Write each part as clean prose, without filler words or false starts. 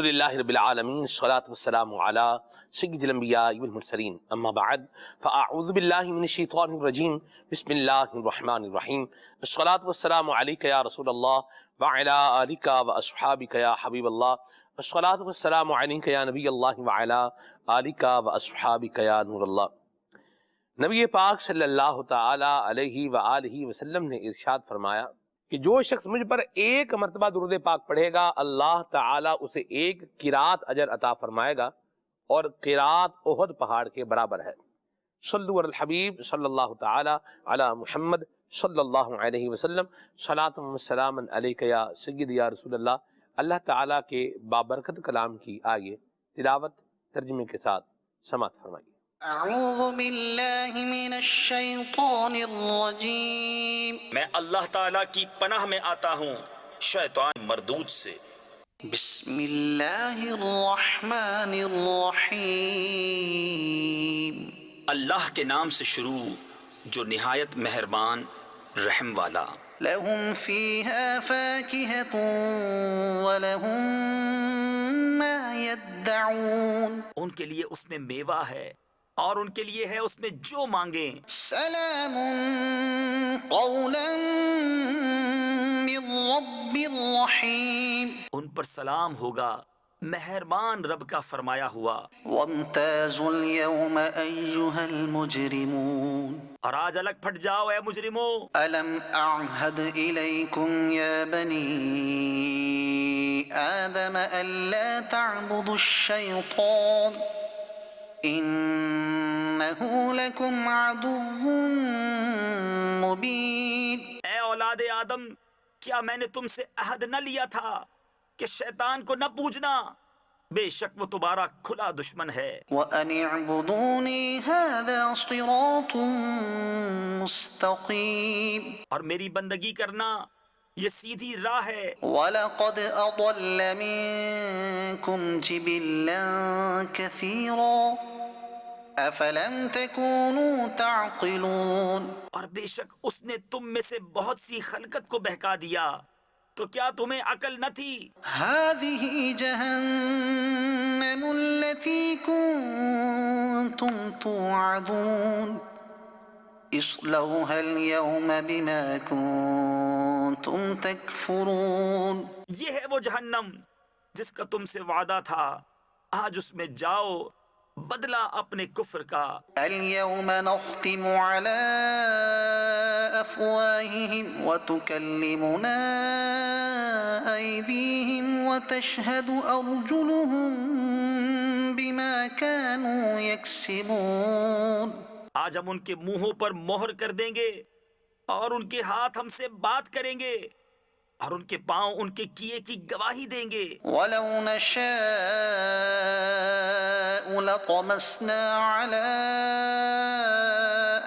للہ رب العالمین الصلاۃ والسلام علی سید الانبیاء والمرسلین اما بعد فاعوذ باللہ من الشیطان الرجیم بسم اللہ الرحمن الرحیم الصلاۃ والسلام علیک یا رسول اللہ وعلی آلک واصحابک یا حبیب اللہ الصلاۃ والسلام علیک یا نبی اللہ وعلی آلک واصحابک یا نور اللہ۔ نبی پاک صلی اللہ تعالی علیہ وآلہ وسلم نے ارشاد فرمایا کہ جو شخص مجھ پر ایک مرتبہ درود پاک پڑھے گا اللہ تعالیٰ اسے ایک قرات اجر عطا فرمائے گا اور قرات احد پہاڑ کے برابر ہے۔ صلو علی الحبیب صلی اللہ تعالی علی محمد صلی اللہ علیہ وسلم صلاۃ و سلام علیک یا سید یا رسول اللہ۔ اللہ تعالیٰ کے بابرکت کلام کی آئیے تلاوت ترجمے کے ساتھ سماعت فرمائیے۔ اعوذ باللہ من الشیطان الرجیم، میں اللہ تعالیٰ کی پناہ میں آتا ہوں شیطان مردود سے۔ بسم اللہ الرحمن الرحیم، اللہ کے نام سے شروع جو نہایت مہربان رحم والا۔ لہم فیہا فاکہۃ ولہم ما یدعون، ان کے لیے اس میں میوہ ہے اور ان کے لیے ہے اس میں جو مانگیں۔ سلام قولا من رب الرحیم، ان پر سلام ہوگا مہربان رب کا فرمایا ہوا۔ وامتازوا اليوم ایہا المجرمون، اور آج الگ پھٹ جاؤ اے مجرموں۔ ألم أعهد إليكم يا بني آدم ألا تعبدوا الشيطان إنه لكم عدو مبين۔ اے اولاد آدم، کیا میں نے تم سے عہد نہ لیا تھا کہ شیطان کو نہ پوجنا؟ بے شک وہ تمہارا کھلا دشمن ہے۔ وأن اعبدوني هذا صراط مستقيم، اور میری بندگی کرنا یہ سیدھی راہ ہے۔ وَلَقَدْ أَضَلَّ مِنكُمْ جِبِلًّا كَثِيرًا أَفَلَمْ تَكُونُوا تَعْقِلُونَ، اور بے شک اس نے تم میں سے بہت سی خلقت کو بہکا دیا، تو کیا تمہیں عقل نہ تھی؟ هذه جهنم التي كنتم توعدون اصلوها اليوم بما كنتم تكفرون، یہ ہے وہ جہنم جس کا تم سے وعدہ تھا، آج اس میں جاؤ بدلہ اپنے کفر کا۔ اليوم نختم على أفواههم وتكلمنا أيديهم وتشهد أرجلهم بما كانوا يكسبون، آج ہم ان کے منہوں پر مہر کر دیں گے اور ان کے ہاتھ ہم سے بات کریں گے اور ان کے پاؤں ان کے کیے کی گواہی دیں گے۔ ولو نشاء لطمسنا على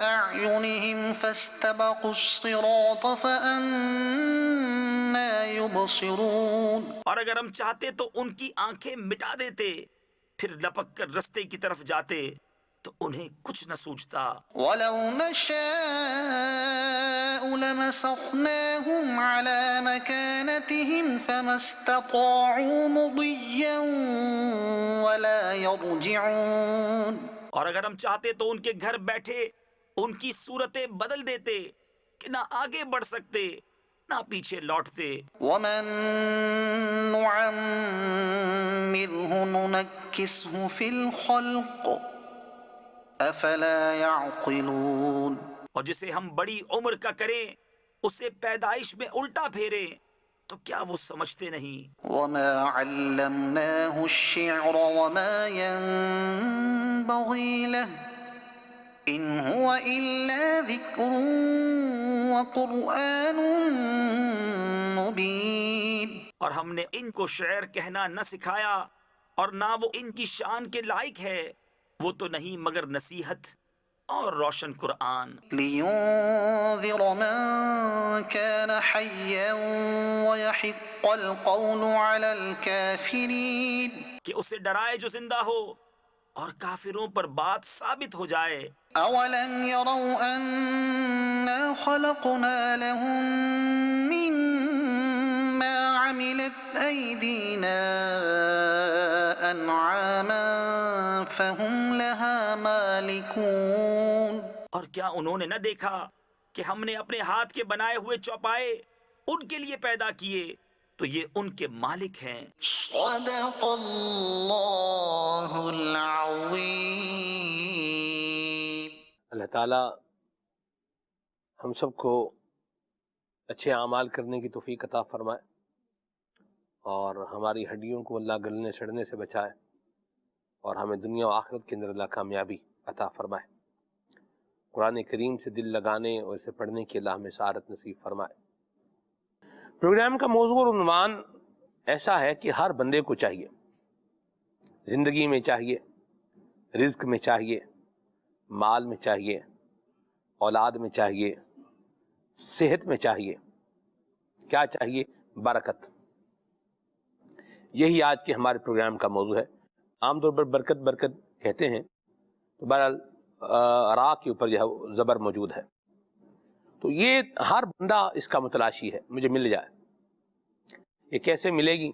أعينهم فاستبقوا الصراط فأنا يبصرون، اور اگر ہم چاہتے تو ان کی آنکھیں مٹا دیتے، پھر لپک کر رستے کی طرف جاتے تو انہیں کچھ نہ سوچتا۔ ولو نشاء لمسخناهم على مكانتهم فما استطاعوا مضيا ولا يرجعون، اور اگر ہم چاہتے تو ان کے گھر بیٹھے ان کی صورتیں بدل دیتے کہ نہ آگے بڑھ سکتے نہ پیچھے لوٹتے۔ ومن نعمره ننكسه في الخلق افلا يعقلون، اور جسے ہم بڑی عمر کا کریں اسے پیدائش میں الٹا پھیرے تو کیا وہ سمجھتے نہیں؟ وما علمناه الشعر وما ينبغي له ان هو الا ذكر وقرآن مبين، اور ہم نے ان کو شعر کہنا نہ سکھایا اور نہ وہ ان کی شان کے لائق ہے، وہ تو نہیں مگر نصیحت اور روشن قرآن۔ لينذر من كان حيا ويحق القول على الكافرين، کہ اسے ڈرائے جو زندہ ہو اور کافروں پر بات ثابت ہو جائے۔ اولم يروا انا خلقنا لهم مما عملوا عملت أيدينا أنعاما فهم لها مالكون. اور کیا انہوں نے نہ دیکھا کہ ہم نے اپنے ہاتھ کے بنائے ہوئے چوپائے ان کے لیے پیدا کیے تو یہ ان کے مالک ہیں. صدق اللہ العظیم. اللہ تعالیٰ ہم سب کو اچھے اعمال کرنے کی توفیق عطا فرمائے اور ہماری ہڈیوں کو اللہ گلنے سڑنے سے بچائے اور ہمیں دنیا و آخرت کے اندر اللہ کامیابی عطا فرمائے. قرآن کریم سے دل لگانے اور اسے پڑھنے کی اللہ ہمیں سعادت نصیب فرمائے. پروگرام کا موضوع اور عنوان ایسا ہے کہ ہر بندے کو چاہیے، زندگی میں چاہیے، رزق میں چاہیے، مال میں چاہیے، اولاد میں چاہیے، صحت میں چاہیے، کیا چاہیے؟ برکت. یہی آج کے ہمارے پروگرام کا موضوع ہے. عام طور پر برکت برکت کہتے ہیں تو بہرحال را کے اوپر جو ہے زبر موجود ہے، تو یہ ہر بندہ اس کا متلاشی ہے، مجھے مل جائے. یہ کیسے ملے گی؟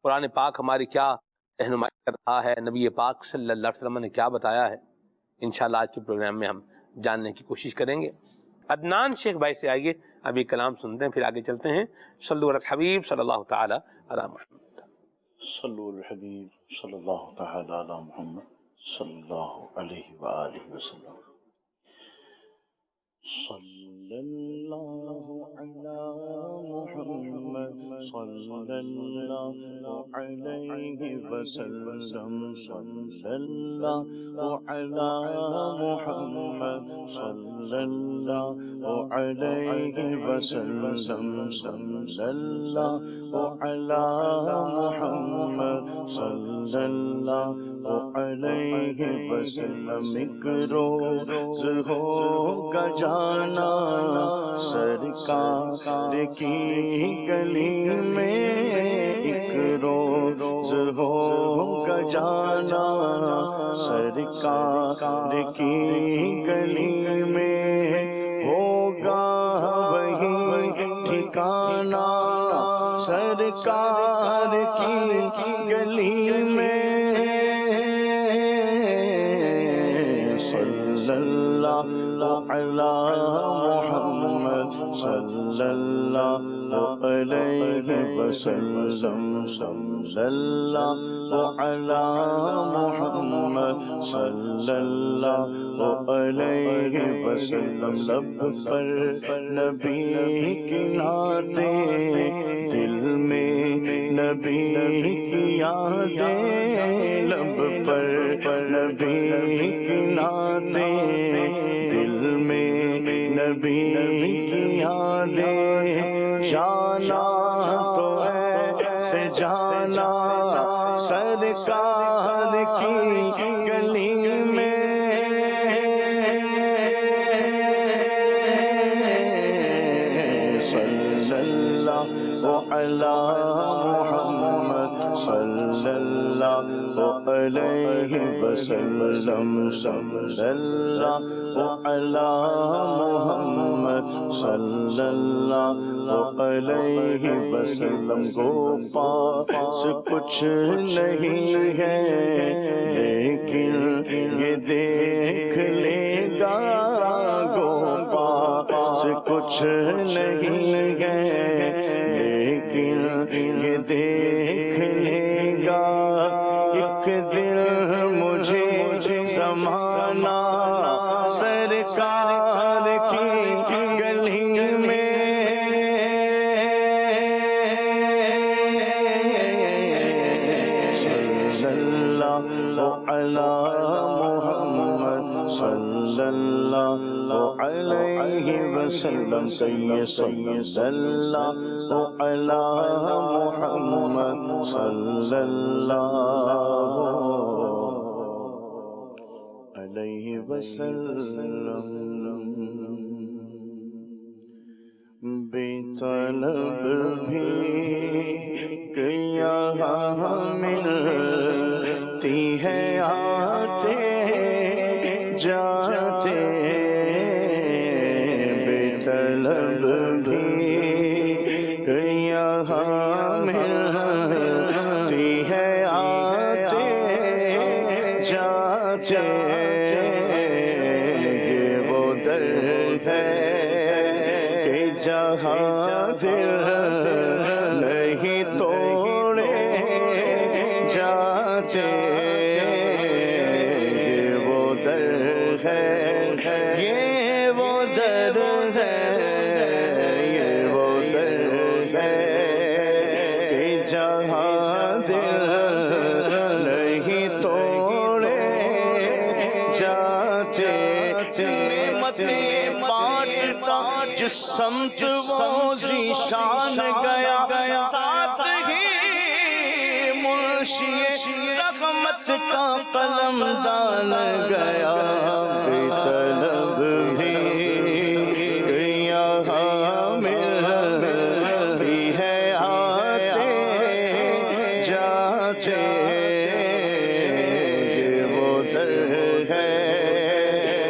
قرآن پاک ہماری کیا رہنمائی کر رہا ہے، نبی پاک صلی اللہ علیہ وسلم نے کیا بتایا ہے، انشاءاللہ آج کے پروگرام میں ہم جاننے کی کوشش کریں گے. عدنان شیخ بھائی سے آئیے ابھی کلام سنتے ہیں، پھر آگے چلتے ہیں. صلو علی الحبیب صلی اللہ تعالی علی محمد. صلو علی الحبیب صلی اللہ تعالی علی محمد صلی اللہ علیہ وآلہ وسلم. صلی اللہ علی محمد صلی اللہ علیہ وسلم. صلی اللہ علی محمد صلی اللہ علیہ وسلم. صلی اللہ علی محمد صلی اللہ علیہ وسلم. ایک روز ہوگا جانا سرکار کی گلی میں، ایک روز ہوگا جانا سرکار کی گلی میں، ہوگا وہی ٹھکانا سرکار کی گلی میں. صلی اللہ علی محمد صلی اللہ علیہ وسلم. صلی اللہ علی محمد صلی اللہ علیہ وسلم. لب پر نبی کی نعتیں، دل میں نبی کی یادیں. لب پر نبی کی نعتیں، دل میں نبی کی یادیں. جانا تو ایسے جانا سرکار کی گلی میں. صلی اللہ علی محمد صلی اللہ علیہ وسلم. صلی اللہ علی محمد صلی اللہ علیہ وسلم. گو پاس کچھ نہیں ہے لیکن یہ دیکھ لے گا. گو پاس کچھ نہیں ہے لیکن یہ دیکھ لے گا. ایک دن مجھے زمانہ سرکار کی گلی میں. صلی اللہ علی محمد صلی اللہ علیہ وسلم. صلی اللہ علی محمد صلی اللہ علیہ وسلم. بے طلب بھی یہاں ملتی ہے آتے جاتے. بے طلب بھی یہاں جاتے یہ وہ در ہے کہ جہاں دل نہیں توڑے جاتے یہ وہ در ہے یہ وہ در ہے یہ وہ در ہے کہ جہاں دل نہیں توڑے جاتے نعمتیں بانٹتا جس سمت وہ ذیشان گیا ساتھ ہی منشی رحمت کا قلم دان گیا بے طلب بھی یہاں ملتی ہے آتے جاتے یہ وہ در ہے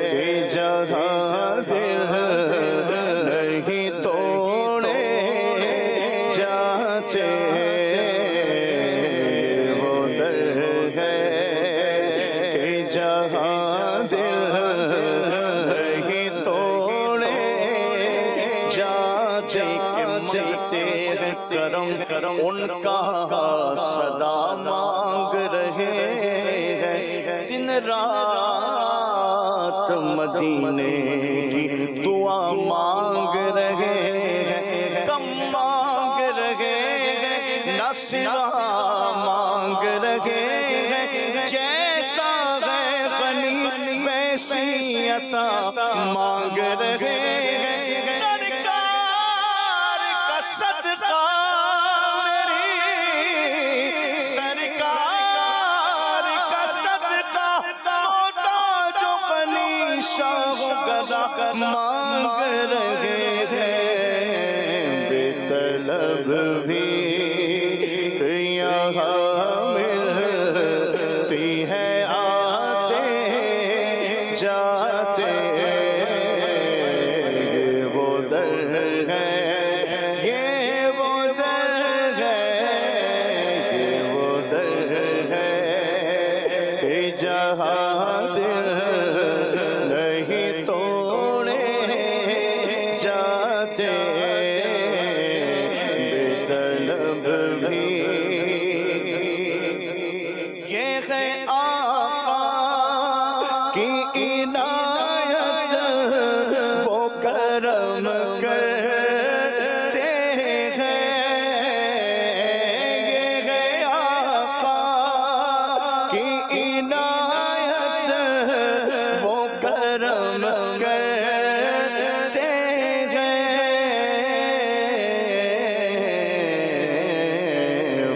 کہ جہاں دل نہیں توڑے جاتے یہ وہ در ہے کہ جہاں دل نہیں توڑے جاتے کہ مانگتے ہیں کرم ان کا صدا مانگ رہے ہیں دن رات مدینے کی دعا مانگ رہے ہیں کم مانگ رہے ہیں نہ سوا مانگ رہے ہیں جیسا ہے غنی ویسی عطا مانگ رہے ہیں سرکار کا صدقہ میری سرکار کا صدقہ ہوتا جو غنی شاہ گدا مانگ رہے ہیں بے طلب بھی یہاں ملتی ہے آتے جاتے یہ وہ در ہے یہ وہ در ہے یہ وہ در ہے کہ جہاں دل نہیں توڑے جاتے بے طلب بھی یہ ہے آقا کی عنایت وہ کرم کرتے ہیں یہ ہے آقا کی عنایت وہ کرم کرتے ہیں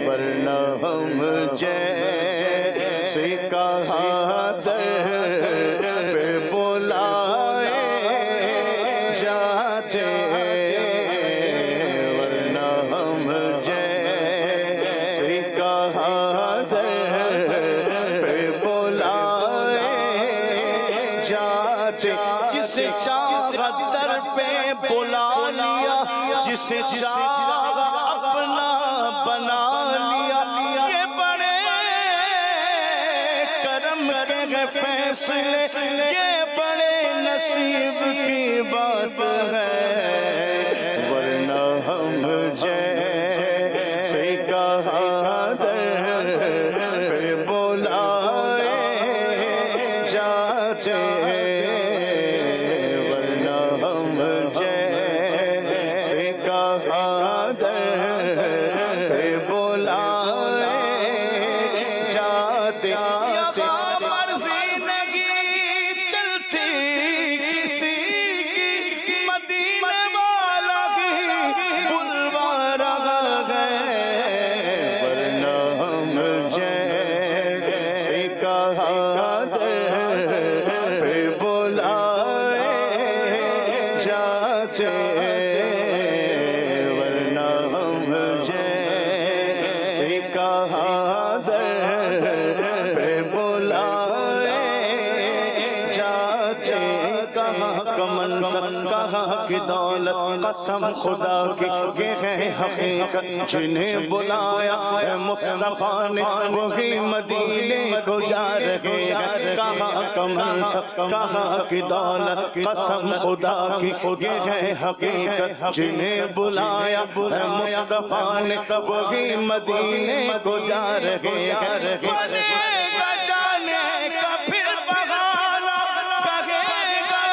ورنہ ہم جیسے کہاں در پہ بلائے جاتے ورنہ ہم جیسے کہاں در پہ بلائے جاتے جسے چاہا در پہ بلا لیا جسے چاہا اپنا بنا لیا یہ بڑے کرم کے فیصلے یہ بڑے نصیب کی بات ہے ورنہ ہم جیسے کہاں در پہ بلائے جاتے ورنہ ہم جیسے کہاں در پہ بلائے جاتے یہاں مرضی نہیں چلتی کسی کی مدینے دولت قسم خدا کی یہ ہے حقیقت جنہیں بلایا ہے مصطفیٰ نے وہی مدینے کو جا رہے ہیں کہاں کمر سب کہاں کی دولت قسم خدا کی یہ ہے حقیقت جنہیں بلایا ہے مصطفیٰ نے وہی مدینے کو جا رہے ہیں بنے گا جانے کا پھر بہانا کہے گا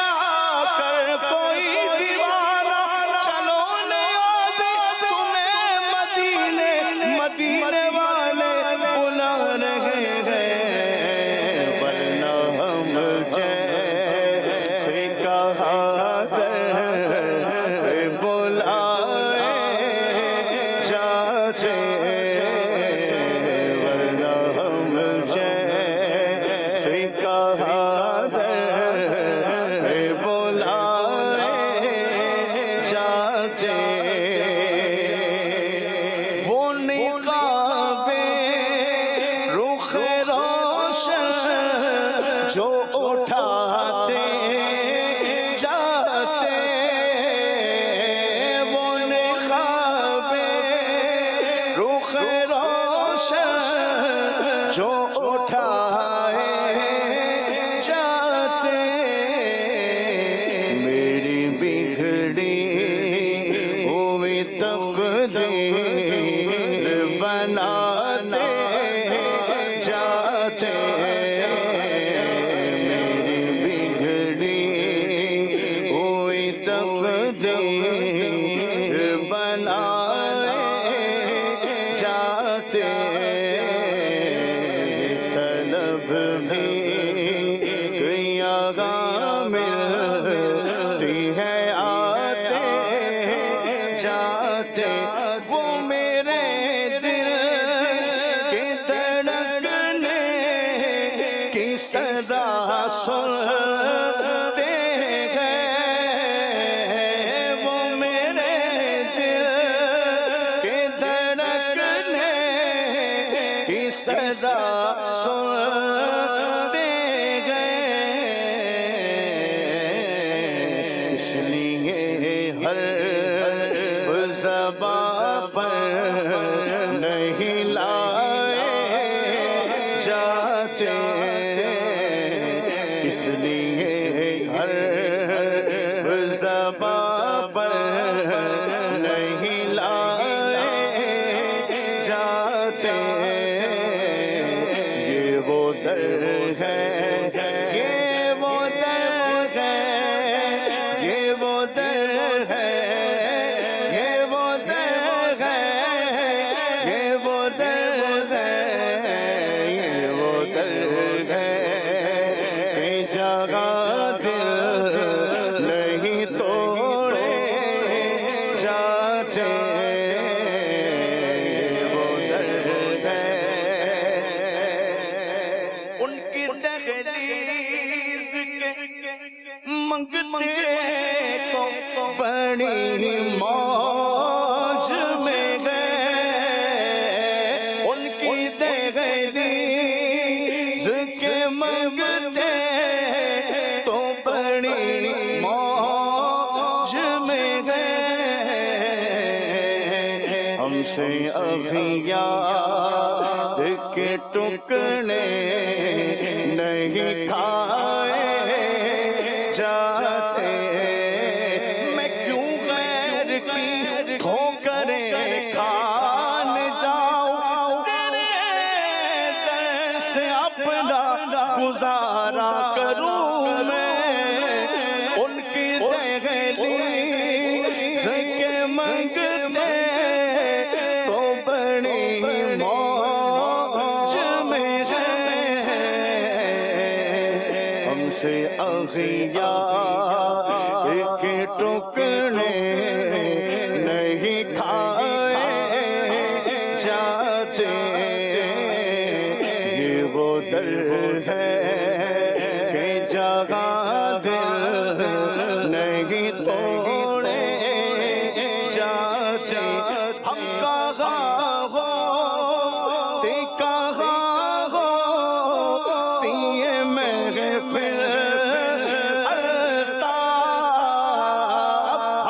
کر کوئی دیوانہ چلو نیاز تمہیں مدینے مدینے والے بلا رہے ہیں ورنہ ہم جیسے کہا در بلائے جاتے ورنہ ہم جیسے کہا در بلائے جاتے وہ نقاب رخ روشن جو اٹھاتے جاتے وہ نقاب رخ روشن جو اٹھائے جاتے میری بگڑی ہوئی تقدیر بناتے جاتے میری بگڑی ہوئی تقدیر بناتے جاتے طلب بھی یہاں ملتی ہے آتے جاتے وہ میرے دل کی دھڑکنے کی صدا سنتے ہیں وہ میرے دل کی دھڑکنے کی صدا سنتے ہیں اس لیے ہر زبان پر نہیں لائے جاتے اس لیے ہر زبان پر نہیں لائے جاتے یہ وہ در ہے یہ وہ در ہے یہ وہ در ہے یہ وہ در ہے یہ وہ در ہے یہ وہ در ہے کہ جگہ دل نہیں توڑے جاتے یہ وہ در ہے ان کی تحریر کے منگتے تو بڑی موج میں گئے ان کی تحریر کے منگتے تو بڑی موج میں گئے ہم سے اغیار کے ٹکڑے نہیں کھائے جاتے میں کیوں غیر کی ٹھوکریں کھان جاؤں تیرے در سے اپنا گزارا کروں میں ان کی دہلیز کے منگتے تو بڑی موج میں ہے ہم سے اغیار کے ٹکڑے نہیں کھائے جاتے یہ وہ در ہے کہ جگہ دل نہیں توڑے جاتے ہم کہاں ہوتے کہاں ہوتی ہے محفل الطاف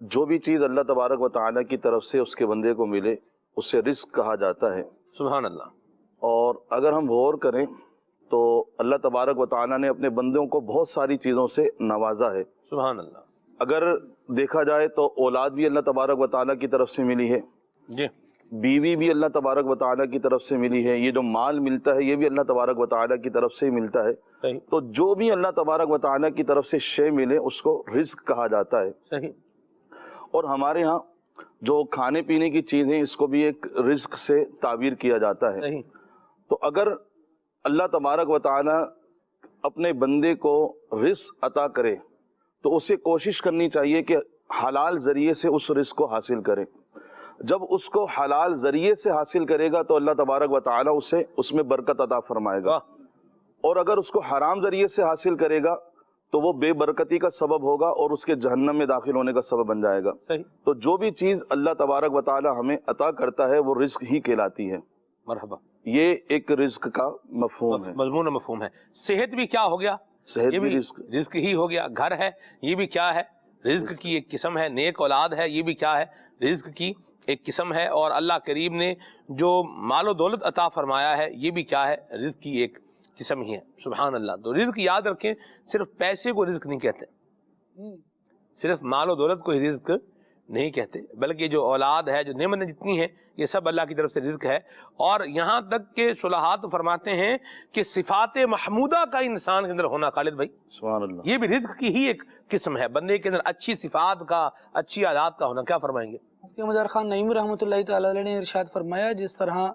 جو بھی چیز اللہ تبارک و تعالیٰ کی طرف سے اس کے بندے کو ملے اسے رزق کہا جاتا ہے۔ سبحان اللہ۔ اور اگر ہم غور کریں تو اللہ تبارک و تعالیٰ نے اپنے بندوں کو بہت ساری چیزوں سے نوازا ہے۔ سبحان اللہ۔ اگر دیکھا جائے تو اولاد بھی اللہ تبارک و تعالیٰ کی طرف سے ملی ہے، جی، بیوی بھی اللہ تبارک و تعالیٰ کی طرف سے ملی ہے، یہ جو مال ملتا ہے یہ بھی اللہ تبارک و تعالیٰ کی طرف سے ہی ملتا ہے۔ صحیح تو جو بھی اللہ تبارک و تعالیٰ کی طرف سے شے ملے اس کو رزق کہا جاتا ہے۔ صحیح۔ اور ہمارے ہاں جو کھانے پینے کی چیزیں اس کو بھی ایک رزق سے تعبیر کیا جاتا ہے۔ صحیح۔ تو اگر اللہ تبارک و تعالیٰ اپنے بندے کو رزق عطا کرے تو اسے کوشش کرنی چاہیے کہ حلال ذریعے سے اس رزق کو حاصل کرے۔ جب اس کو حلال ذریعے سے حاصل کرے گا تو اللہ تبارک و تعالیٰ اسے اس میں برکت عطا فرمائے گا، اور اگر اس کو حرام ذریعے سے حاصل کرے گا تو وہ بے برکتی کا سبب ہوگا اور اس کے جہنم میں داخل ہونے کا سبب بن جائے گا۔ صحیح۔ تو جو بھی چیز اللہ تبارک و تعالیٰ ہمیں عطا کرتا ہے وہ رزق ہی کہلاتی ہے۔ مرحبا۔ یہ ایک رزق کا مفہوم ہے۔ مضمون و مفہوم ہے۔ صحت بھی کیا ہو گیا؟ صحت یہ بھی بھی رزق۔ رزق ہی ہو گیا۔ گھر ہے، یہ بھی کیا ہے؟ رزق کی ایک قسم ہے۔ نیک اولاد ہے، یہ بھی کیا ہے؟ رزق کی ایک قسم ہے۔ اور اللہ کریم نے جو مال و دولت عطا فرمایا ہے یہ بھی کیا ہے؟ رزق کی ایک قسم ہی ہے۔ سبحان اللہ۔ تو رزق یاد رکھیں، صرف پیسے کو رزق نہیں کہتے، صرف مال و دولت کو ہی رزق نہیں کہتے، بلکہ جو اولاد ہے، جو نعمتیں جتنی ہیں، یہ سب اللہ کی طرف سے رزق ہے۔ اور یہاں تک کہ صلحات فرماتے ہیں کہ صفات محمودہ کا انسان کے اندر ہونا، خالد بھائی، سبحان اللہ، یہ بھی رزق کی ہی ایک قسم ہے۔ بندے کے اندر اچھی صفات کا، اچھی عادات کا ہونا۔ کیا فرمائیں گے؟ مفتی مظہر خان نعیمی رحمۃ اللہ تعالی علیہ نے ارشاد فرمایا، جس طرح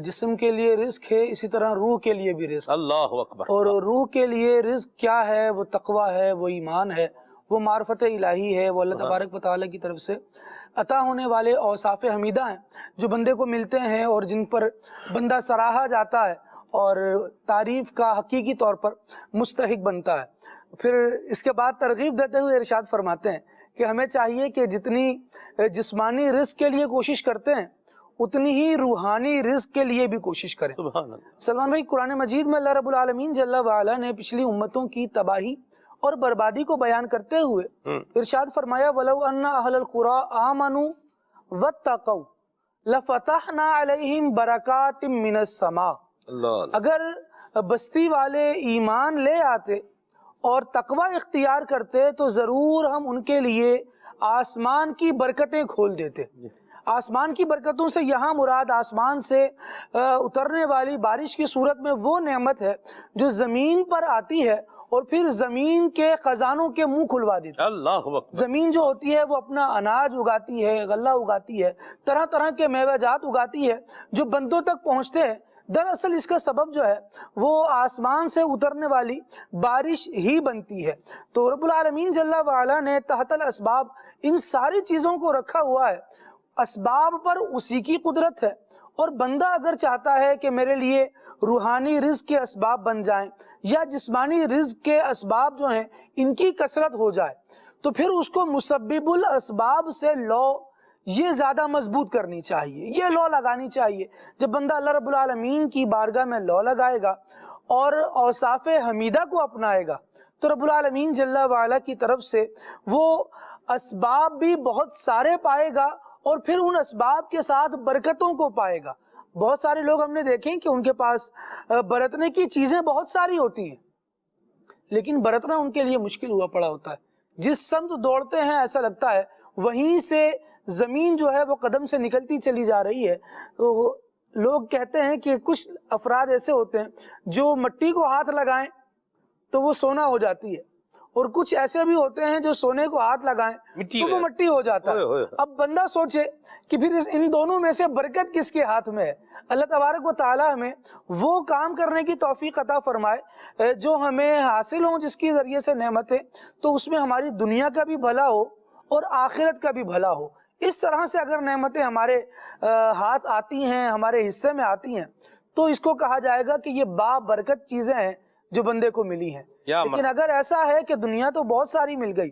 جسم کے لیے رزق ہے اسی طرح روح کے لیے بھی رزق۔ اللہ اکبر۔ اور روح کے لیے رزق کیا ہے؟ وہ تقویٰ ہے، وہ ایمان ہے، وہ معرفت الہی ہے، وہ اللہ تبارک و تعالیٰ کی طرف سے عطا ہونے والے اوصاف حمیدہ ہیں جو بندے کو ملتے ہیں اور جن پر بندہ سراہا جاتا ہے اور تعریف کا حقیقی طور پر مستحق بنتا ہے۔ پھر اس کے بعد ترغیب دیتے ہوئے ارشاد فرماتے ہیں کہ ہمیں چاہیے کہ جتنی جسمانی رزق کے لیے کوشش کرتے ہیں اتنی ہی روحانی رزق کے لیے بھی کوشش کریں۔ سبحان اللہ۔ سلمان بھائی، قرآن مجید میں اللہ رب العالمین جل وعلا نے پچھلی امتوں کی تباہی اور بربادی کو بیان کرتے ہوئے ارشاد فرمایا، وَلَوْ أَنَّ أَهْلَ الْقُرَىٰ آمَنُوا وَاتَّقَوْا لَفَتَحْنَا عَلَيْهِمْ بَرَكَاتٍ مِّنَ السَّمَاءِ۔ اللہ۔ اگر بستی والے ایمان لے آتے اور تقوی اختیار کرتے تو ضرور ہم ان کے لیے آسمان کی برکتیں کھول دیتے۔ آسمان کی برکتوں سے یہاں مراد آسمان سے اترنے والی بارش کی صورت میں وہ نعمت ہے جو زمین پر آتی ہے اور پھر زمین کے خزانوں کے منہ کھلوا دیتی ہے۔ اللہ اکبر۔ زمین جو ہوتی ہے وہ اپنا اناج اگاتی ہے، غلہ اگاتی ہے، طرح طرح کے میوہ جات اگاتی ہے جو بندوں تک پہنچتے ہیں۔ دراصل اس کا سبب جو ہے وہ آسمان سے اترنے والی بارش ہی بنتی ہے۔ تو رب العالمین جل وعلا نے تحت الاسباب ان ساری چیزوں کو رکھا ہوا ہے۔ اسباب پر اسی کی قدرت ہے، اور بندہ اگر چاہتا ہے کہ میرے لیے روحانی رزق کے اسباب بن جائیں یا جسمانی رزق کے اسباب جو ہیں ان کی کثرت ہو جائے، تو پھر اس کو مسبب الاسباب سے لو یہ زیادہ مضبوط کرنی چاہیے، یہ لو لگانی چاہیے۔ جب بندہ اللہ رب العالمین کی بارگاہ میں لو لگائے گا اور اوصاف حمیدہ کو اپنائے گا تو رب العالمین جل وعلا کی طرف سے وہ اسباب بھی بہت سارے پائے گا اور پھر ان اسباب کے ساتھ برکتوں کو پائے گا۔ بہت سارے لوگ ہم نے دیکھیں کہ ان کے پاس برتنے کی چیزیں بہت ساری ہوتی ہیں لیکن برتنا ان کے لیے مشکل ہوا پڑا ہوتا ہے۔ جس سمت دوڑتے ہیں ایسا لگتا ہے وہیں سے زمین جو ہے وہ قدم سے نکلتی چلی جا رہی ہے۔ تو لوگ کہتے ہیں کہ کچھ افراد ایسے ہوتے ہیں جو مٹی کو ہاتھ لگائیں تو وہ سونا ہو جاتی ہے، اور کچھ ایسے بھی ہوتے ہیں جو سونے کو ہاتھ لگائیں تو وہ مٹی ہو جاتا ہے۔ اب بندہ سوچے کہ پھر ان دونوں میں سے برکت کس کے ہاتھ میں ہے؟ اللہ تبارک و تعالی ہمیں وہ کام کرنے کی توفیق عطا فرمائے جو ہمیں حاصل ہوں، جس کے ذریعے سے نعمت ہے تو اس میں ہماری دنیا کا بھی بھلا ہو اور آخرت کا بھی بھلا ہو۔ اس طرح سے اگر نعمتیں ہمارے ہاتھ آتی ہیں، ہمارے حصے میں آتی ہیں، تو اس کو کہا جائے گا کہ یہ با برکت چیزیں ہیں جو بندے کو ملی ہیں۔ لیکن اگر ایسا ہے کہ دنیا تو بہت ساری مل گئی،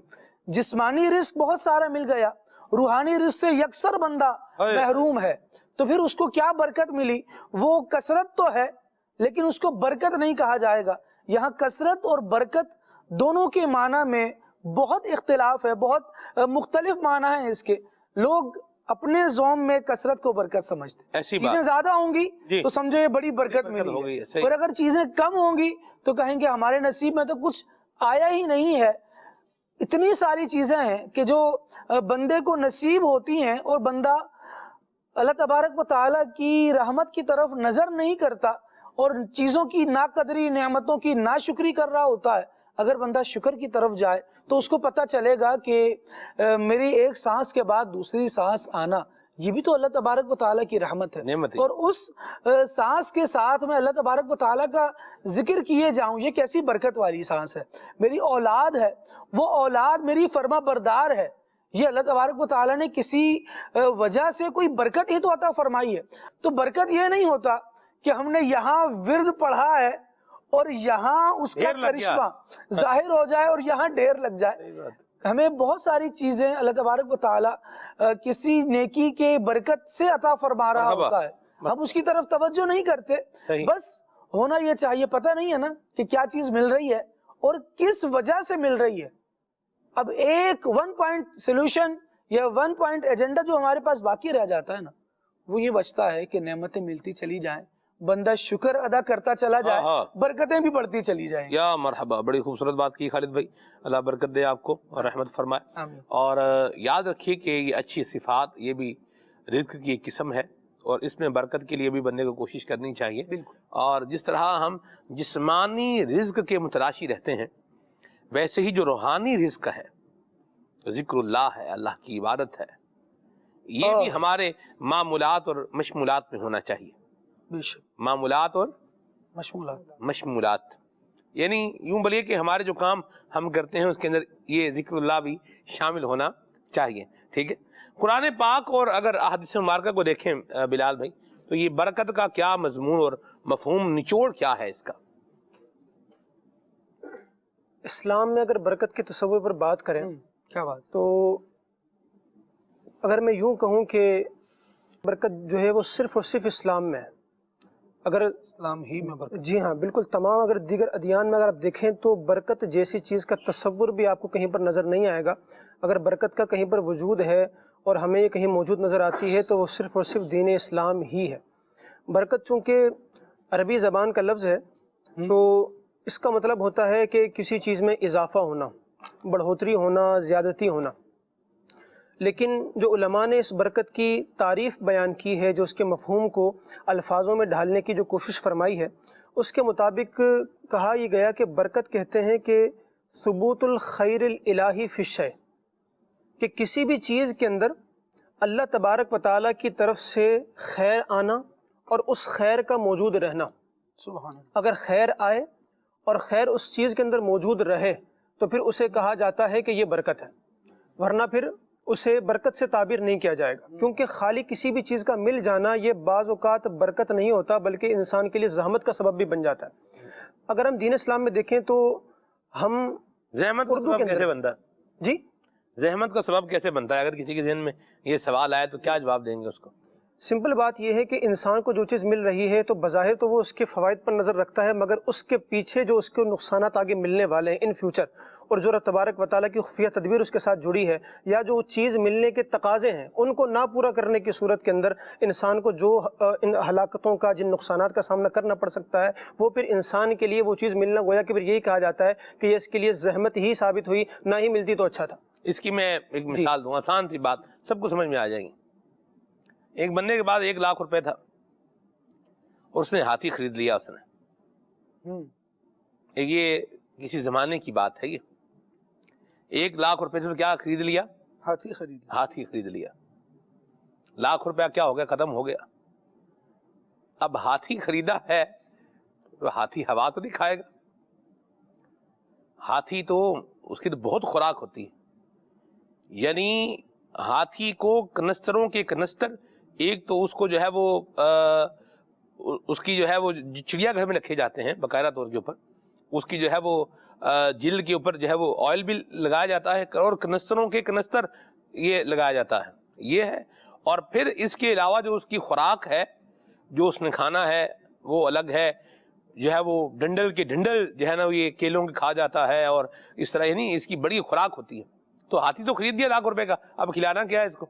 جسمانی رزق بہت سارا مل گیا، روحانی رزق سے یکسر بندہ محروم ہے، تو پھر اس کو کیا برکت ملی؟ وہ کثرت تو ہے لیکن اس کو برکت نہیں کہا جائے گا۔ یہاں کثرت اور برکت دونوں کے معنی میں بہت اختلاف ہے، بہت مختلف معنی ہیں اس کے. لوگ اپنے زوم میں کثرت کو برکت سمجھتے ہیں. ایسی چیزیں زیادہ ہوں گی تو سمجھو یہ بڑی برکت ملی ہے، اور اگر چیزیں کم ہوں گی تو کہیں گے ہمارے نصیب میں تو کچھ آیا ہی نہیں ہے. اتنی ساری چیزیں ہیں کہ جو بندے کو نصیب ہوتی ہیں اور بندہ اللہ تبارک و تعالیٰ کی رحمت کی طرف نظر نہیں کرتا اور چیزوں کی ناقدری، نعمتوں کی ناشکری کر رہا ہوتا ہے. اگر بندہ شکر کی طرف جائے تو اس کو پتہ چلے گا کہ میری ایک سانس کے بعد دوسری سانس آنا یہ بھی تو اللہ تبارک و تعالیٰ کی رحمت ہے، اور اس سانس کے ساتھ میں اللہ تبارک و تعالیٰ کا ذکر کیے جاؤں، یہ کیسی برکت والی سانس ہے. میری اولاد ہے، وہ اولاد میری فرما بردار ہے، یہ اللہ تبارک و تعالیٰ نے کسی وجہ سے کوئی برکت ہی تو عطا فرمائی ہے. تو برکت یہ نہیں ہوتا کہ ہم نے یہاں ورد پڑھا ہے اور یہاں اس کا کرشمہ ظاہر ہو جائے اور یہاں ڈھیر لگ جائے. ہمیں بہت ساری چیزیں اللہ تبارک و تعالیٰ کسی نیکی کے برکت سے عطا فرما رہا ہوتا ہے، ہم اس کی طرف توجہ نہیں کرتے. بس ہونا یہ چاہیے، پتہ نہیں ہے نا کہ کیا چیز مل رہی ہے اور کس وجہ سے مل رہی ہے. اب ایک 1 پوائنٹ سولوشن یا 1 پوائنٹ ایجنڈا جو ہمارے پاس باقی رہ جاتا ہے نا، وہ یہ بچتا ہے کہ نعمتیں ملتی چلی جائیں، بندہ شکر ادا کرتا چلا جائے، برکتیں بھی بڑھتی چلی جائیں. یا مرحبا، بڑی خوبصورت بات کی خالد بھائی، اللہ برکت دے آپ کو اور رحمت فرمائے. اور یاد رکھیے کہ یہ اچھی صفات یہ بھی رزق کی ایک قسم ہے، اور اس میں برکت کے لیے بھی بندے کو کوشش کرنی چاہیے. اور جس طرح ہم جسمانی رزق کے متلاشی رہتے ہیں، ویسے ہی جو روحانی رزق ہے، ذکر اللہ ہے، اللہ کی عبادت ہے، یہ بھی ہمارے معمولات اور مشمولات میں ہونا چاہیے. معمولات اور مشمولات یعنی یوں بولیے کہ ہمارے جو کام ہم کرتے ہیں اس کے اندر یہ ذکر اللہ بھی شامل ہونا چاہیے. ٹھیک ہے، قرآن پاک اور اگر احادیث مبارکہ کو دیکھیں بلال بھائی، تو یہ برکت کا کیا مضمون اور مفہوم، نچوڑ کیا ہے اس کا؟ اسلام میں اگر برکت کے تصور پر بات کریں کیا بات، تو اگر میں یوں کہوں کہ برکت جو ہے وہ صرف اور صرف اسلام میں ہے. اگر اسلام ہی میں برکت، جی ہاں بالکل، تمام اگر دیگر ادیان میں اگر آپ دیکھیں تو برکت جیسی چیز کا تصور بھی آپ کو کہیں پر نظر نہیں آئے گا. اگر برکت کا کہیں پر وجود ہے اور ہمیں یہ کہیں موجود نظر آتی ہے تو وہ صرف اور صرف دین اسلام ہی ہے. برکت چونکہ عربی زبان کا لفظ ہے تو اس کا مطلب ہوتا ہے کہ کسی چیز میں اضافہ ہونا، بڑھوتری ہونا، زیادتی ہونا. لیکن جو علماء نے اس برکت کی تعریف بیان کی ہے، جو اس کے مفہوم کو الفاظوں میں ڈھالنے کی جو کوشش فرمائی ہے، اس کے مطابق کہا یہ گیا کہ برکت کہتے ہیں کہ ثبوت الخیر الالہی فی الشیء، کہ کسی بھی چیز کے اندر اللہ تبارک و تعالیٰ کی طرف سے خیر آنا اور اس خیر کا موجود رہنا. سبحان اللہ. اگر خیر آئے اور خیر اس چیز کے اندر موجود رہے تو پھر اسے کہا جاتا ہے کہ یہ برکت ہے، ورنہ پھر اسے برکت سے تعبیر نہیں کیا جائے گا. کیونکہ خالی کسی بھی چیز کا مل جانا یہ بعض اوقات برکت نہیں ہوتا، بلکہ انسان کے لیے زحمت کا سبب بھی بن جاتا ہے. اگر ہم دین اسلام میں دیکھیں تو ہم زحمت کا سبب کیسے بنتا ہے؟ جی زحمت کا سبب کیسے بنتا ہے؟ اگر کسی کے ذہن میں یہ سوال آئے تو کیا جواب دیں گے اس کو؟ سمپل بات یہ ہے کہ انسان کو جو چیز مل رہی ہے تو بظاہر تو وہ اس کے فوائد پر نظر رکھتا ہے، مگر اس کے پیچھے جو اس کے نقصانات آگے ملنے والے ہیں ان فیوچر، اور جو رب تبارک و تعالیٰ کی خفیہ تدبیر اس کے ساتھ جڑی ہے، یا جو چیز ملنے کے تقاضے ہیں ان کو نہ پورا کرنے کی صورت کے اندر انسان کو جو ان ہلاکتوں کا، جن نقصانات کا سامنا کرنا پڑ سکتا ہے، وہ پھر انسان کے لیے وہ چیز ملنا گویا کہ پھر یہی کہا جاتا ہے کہ یہ اس کے لیے زحمت ہی ثابت ہوئی، نہ ہی ملتی تو اچھا تھا. اس کی میں ایک مثال دوں، آسان سی بات، سب کو سمجھ میں آ جائے گی. ایک بندے کے بعد 1 لاکھ روپے تھا اور اس نے ہاتھی خرید لیا. اس نے یہ کسی زمانے کی بات ہے، یہ 1 لاکھ روپے سے کیا خرید لیا؟ ہاتھی خرید لیا. لاکھ روپیہ کیا ہو گیا؟ ختم ہو گیا. اب ہاتھی خریدا ہے تو ہاتھی ہوا تو نہیں کھائے گا. ہاتھی تو اس کی تو بہت خوراک ہوتی ہے، یعنی ہاتھی کو کنستروں کے کنستر، ایک تو اس کو جو ہے وہ اس کی جو ہے وہ چڑیا گھر میں رکھے جاتے ہیں باقاعدہ طور کے اوپر، اس کی جو ہے وہ جلد کے اوپر جو ہے وہ آئل بھی لگایا جاتا ہے، اور کنستروں کے کنستر یہ لگایا جاتا ہے، یہ ہے. اور پھر اس کے علاوہ جو اس کی خوراک ہے، جو اس نے کھانا ہے وہ الگ ہے. جو ہے وہ ڈنڈل کے ڈنڈل جو ہے نا یہ کیلوں کے کھا جاتا ہے اور اس طرح، یعنی اس کی بڑی خوراک ہوتی ہے. تو ہاتھی تو خرید دیا لاکھ روپے کا، اب کھلانا کیا ہے اس کو؟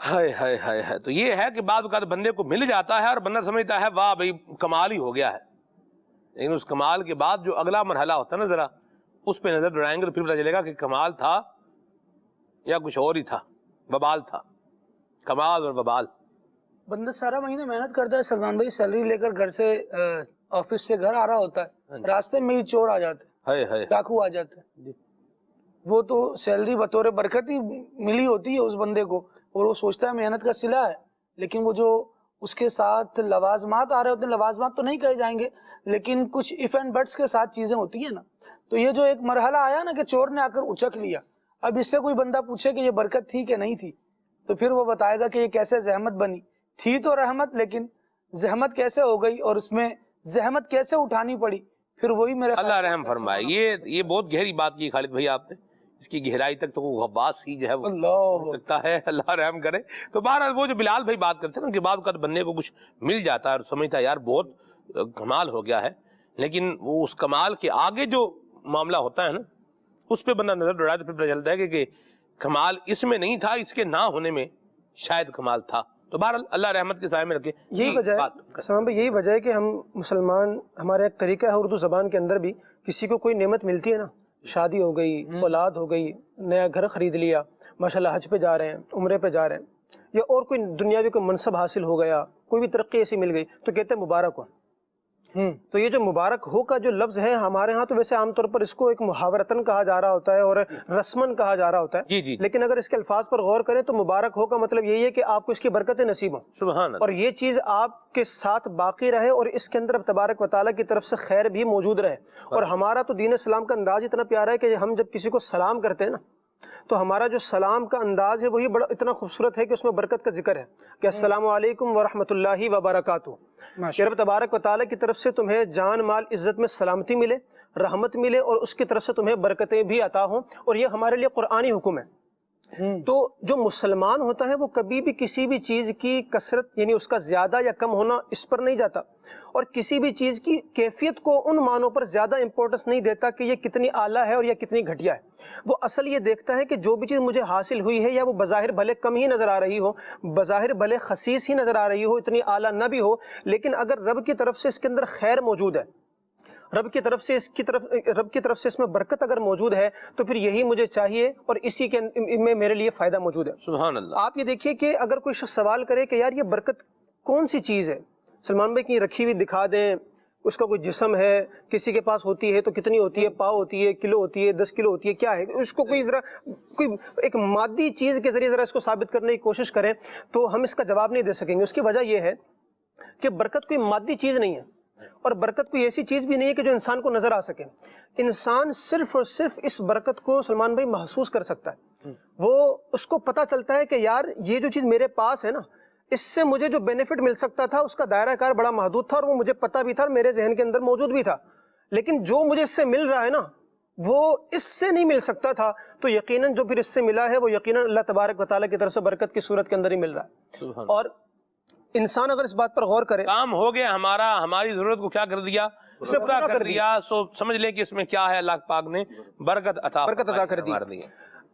ہائے ہائے ہائے ہائے. تو یہ ہے کہ بعض اوقات بندے کو مل جاتا ہے اور بندہ سمجھتا ہے واہ بھائی کمال ہی ہو گیا ہے، لیکن اس کمال کے بعد جو اگلا مرحلہ ہوتا ہے نا، ذرا اس پہ نظر دوڑائیں گے تو پھر پتہ چلے گا کہ کمال تھا یا کچھ اور ہی تھا، وبال تھا. کمال اور وبال. بندہ سارا مہینہ محنت کرتا ہے سلمان بھائی، سیلری لے کر گھر سے آفس سے گھر آ رہا ہوتا ہے، راستے میں ہی چور آ جاتے ہیں، ڈاکو آ جاتے ہیں. وہ تو سیلری بطور برکت ہی ملی ہوتی ہے اس بندے کو، اور وہ سوچتا ہے محنت کا صلہ ہے، لیکن وہ جو اس کے ساتھ لوازمات آ رہے ہوتے ہیں، لوازمات تو نہیں کہے جائیں گے لیکن کچھ ایف اینڈ بٹس کے ساتھ چیزیں ہوتی ہیں نا. تو یہ جو ایک مرحلہ آیا نا کہ چور نے آ کر اچک لیا، اب اس سے کوئی بندہ پوچھے کہ یہ برکت تھی کہ نہیں تھی، تو پھر وہ بتائے گا کہ یہ کیسے زحمت بنی تھی. تو رحمت، لیکن زحمت کیسے ہو گئی اور اس میں زحمت کیسے اٹھانی پڑی، پھر وہی میرے اللہ رحم فرمائے. یہ بہت گہری بات کی خالد بھائی آپ نے، اس کی گہرائی تک تو وہ غواص ہی جو ہے وہ ہو سکتا ہے. اللہ رحم کرے. تو بہرحال وہ جو بلال بھائی بات کرتے ہیں نا کہ بعض اوقات بندے کو کچھ مل جاتا ہے اور سمجھتا ہے یار بہت کمال ہو گیا ہے، لیکن وہ اس کمال کے آگے جو معاملہ ہوتا ہے نا اس پہ بندہ نظر دوڑائے تو پھر پتہ چلتا ہے کہ کمال اس میں نہیں تھا، اس کے نہ ہونے میں شاید کمال تھا. تو بہرحال اللہ رحمت کے سائے میں رکھے. یہی وجہ ہے سلمان بھائی، یہی وجہ ہے کہ ہم مسلمان، ہمارا ایک طریقہ ہے اردو زبان کے اندر بھی، کسی کو کوئی نعمت ملتی ہے نا، شادی ہو گئی، اولاد ہو گئی، نیا گھر خرید لیا، ماشاءاللہ حج پہ جا رہے ہیں، عمرے پہ جا رہے ہیں، یا اور کوئی دنیاوی کوئی منصب حاصل ہو گیا، کوئی بھی ترقی ایسی مل گئی، تو کہتے ہیں مبارک ہو. تو یہ جو مبارک ہو کا جو لفظ ہے ہمارے ہاں تو ویسے عام طور پر اس کو ایک محاورتاً کہا جا رہا ہوتا ہے اور رسماً کہا جا رہا ہوتا ہے، لیکن اگر اس کے الفاظ پر غور کریں تو مبارک ہو کا مطلب یہی ہے کہ آپ کو اس کی برکتیں نصیب ہوں، سبحان اللہ، اور یہ چیز آپ کے ساتھ باقی رہے اور اس کے اندر اب تبارک و تعالیٰ کی طرف سے خیر بھی موجود رہے. اور ہمارا تو دین اسلام کا انداز اتنا پیارا ہے کہ ہم جب کسی کو سلام کرتے ہیں نا تو ہمارا جو سلام کا انداز ہے وہی بڑا اتنا خوبصورت ہے کہ اس میں برکت کا ذکر ہے کہ السلام علیکم ورحمۃ اللہ وبرکاتہ، کہ رب تبارک و تعالیٰ کی طرف سے تمہیں جان مال عزت میں سلامتی ملے، رحمت ملے، اور اس کی طرف سے تمہیں برکتیں بھی عطا ہوں. اور یہ ہمارے لیے قرآنی حکم ہے. تو جو مسلمان ہوتا ہے وہ کبھی بھی کسی بھی چیز کی کثرت، یعنی اس کا زیادہ یا کم ہونا، اس پر نہیں جاتا، اور کسی بھی چیز کی کیفیت کو ان معنوں پر زیادہ امپورٹنس نہیں دیتا کہ یہ کتنی اعلیٰ ہے اور یا کتنی گھٹیا ہے. وہ اصل یہ دیکھتا ہے کہ جو بھی چیز مجھے حاصل ہوئی ہے، یا وہ بظاہر بھلے کم ہی نظر آ رہی ہو، بظاہر بھلے خسیس ہی نظر آ رہی ہو، اتنی اعلیٰ نہ بھی ہو، لیکن اگر رب کی طرف سے اس کے اندر خیر موجود ہے، رب کی طرف سے اس میں برکت اگر موجود ہے، تو پھر یہی مجھے چاہیے اور اسی کے میں میرے لیے فائدہ موجود ہے. سبحان اللہ. آپ یہ دیکھیے کہ اگر کوئی شخص سوال کرے کہ یار یہ برکت کون سی چیز ہے، سلمان بھائی کی رکھی ہوئی دکھا دیں، اس کا کوئی جسم ہے، کسی کے پاس ہوتی ہے تو کتنی ہوتی ہے، پاؤ ہوتی ہے، کلو ہوتی ہے، 10 کلو ہوتی ہے، کیا ہے اس کو کوئی ذرا کوئی ایک مادی چیز کے ذریعے ذرا اس کو ثابت کرنے کی کوشش کریں تو ہم اس کا جواب نہیں دے سکیں گے. اس کی وجہ یہ ہے کہ برکت کوئی مادی چیز نہیں ہے، اور برکت کوئی ایسی چیز بھی نہیں ہے کہ جو انسان کو نظر آ سکے. انسان صرف اور صرف اس برکت کو سلمان بھائی محسوس کر سکتا ہے. وہ اس کو پتہ چلتا ہے کہ یار یہ جو چیز میرے پاس ہے نا، اس سے مجھے جو بینیفٹ مل سکتا تھا اس کا دائرہ کار بڑا محدود تھا، اور وہ مجھے پتہ بھی تھا اور میرے ذہن کے اندر موجود بھی تھا، لیکن جو مجھے اس سے مل رہا ہے نا وہ اس سے نہیں مل سکتا تھا. تو یقیناً جو پھر اس سے ملا ہے وہ یقیناً اللہ تبارک و تعالیٰ کی طرف سے برکت کی صورت کے اندر ہی مل رہا ہے. اور انسان اگر اس بات پر غور کرے، کام ہو گیا ہماری ضرورت کو کیا کر دیا، اس نے پورا کر دیا، سو سمجھ لے کہ اس میں کیا ہے، اللہ پاک نے برکت عطا کر دی.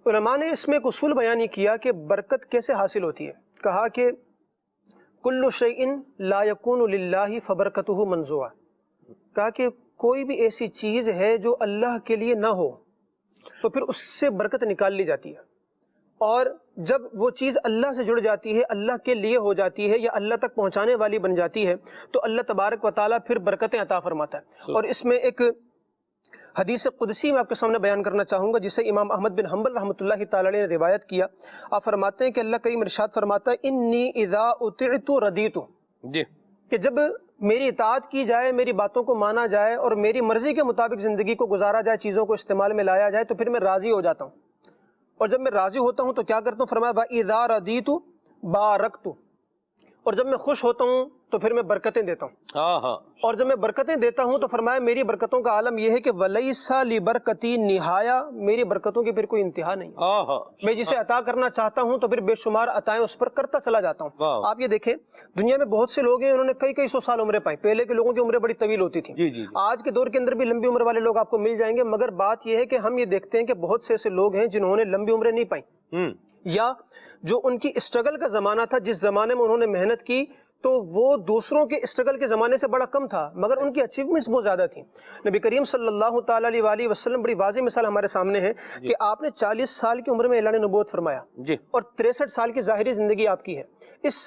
علماء نے اس میں ایک اصول بیان ہی کیا کہ برکت کیسے حاصل ہوتی ہے. کہا کہ کل شیء لا یکون للہ فبرکتہ منزوعہ. کہا کہ کوئی بھی ایسی چیز ہے جو اللہ کے لیے نہ ہو تو پھر اس سے برکت نکال لی جاتی ہے، اور جب وہ چیز اللہ سے جڑ جاتی ہے، اللہ کے لیے ہو جاتی ہے یا اللہ تک پہنچانے والی بن جاتی ہے، تو اللہ تبارک و تعالیٰ پھر برکتیں عطا فرماتا ہے. اور اس میں ایک حدیث قدسی میں آپ کے سامنے بیان کرنا چاہوں گا جسے امام احمد بن حنبل رحمۃ اللہ تعالی علیہ نے روایت کیا. آپ فرماتے ہیں کہ اللہ کریم ارشاد فرماتا ہے انی اذا اطعت ردیت، کہ جب میری اطاعت کی جائے، میری باتوں کو مانا جائے اور میری مرضی کے مطابق زندگی کو گزارا جائے، چیزوں کو استعمال میں لایا جائے، تو پھر میں راضی ہو جاتا ہوں. اور جب میں راضی ہوتا ہوں تو کیا کرتا ہوں؟ فرمایا وَإِذَا رَضِيتُ بَارَكْتُ، اور جب میں خوش ہوتا ہوں تو پھر میں برکتیں دیتا ہوں، اور جب میں برکتیں دیتا ہوں تو فرمایا میری برکتوں کا عالم یہ ہے کہ ولیسا لبرکتی نہایا، میری برکتوں کی پھر کوئی انتہا نہیں، میں جسے عطا کرنا چاہتا ہوں تو پھر بے شمار عطائیں اس پر کرتا چلا جاتا ہوں۔ آپ یہ دیکھیں دنیا میں بہت سے لوگ ہیں، انہوں نے کئی سو سال عمریں پائی، پہلے کے لوگوں کی عمریں بڑی طویل ہوتی تھی، آج کے دور کے اندر بھی لمبی عمر والے لوگ آپ کو مل جائیں گے، مگر بات یہ ہے کہ ہم یہ دیکھتے ہیں کہ بہت سے ایسے لوگ ہیں جنہوں نے لمبی عمریں نہیں پائیں، یا جو ان کی اسٹرگل کا زمانہ تھا، جس زمانے میں انہوں نے محنت کی تو وہ دوسروں کے اسٹرگل کے زمانے سے بڑا کم تھا، مگر ان کی اچیومنٹس بہت زیادہ تھیں۔ نبی کریم صلی اللہ تعالیٰ علیہ وسلم بڑی واضح مثال ہمارے سامنے ہے کہ آپ نے 40 سال کی عمر میں اعلان نبوت فرمایا اور 63 سال کی ظاہری زندگی آپ کی ہے۔ اس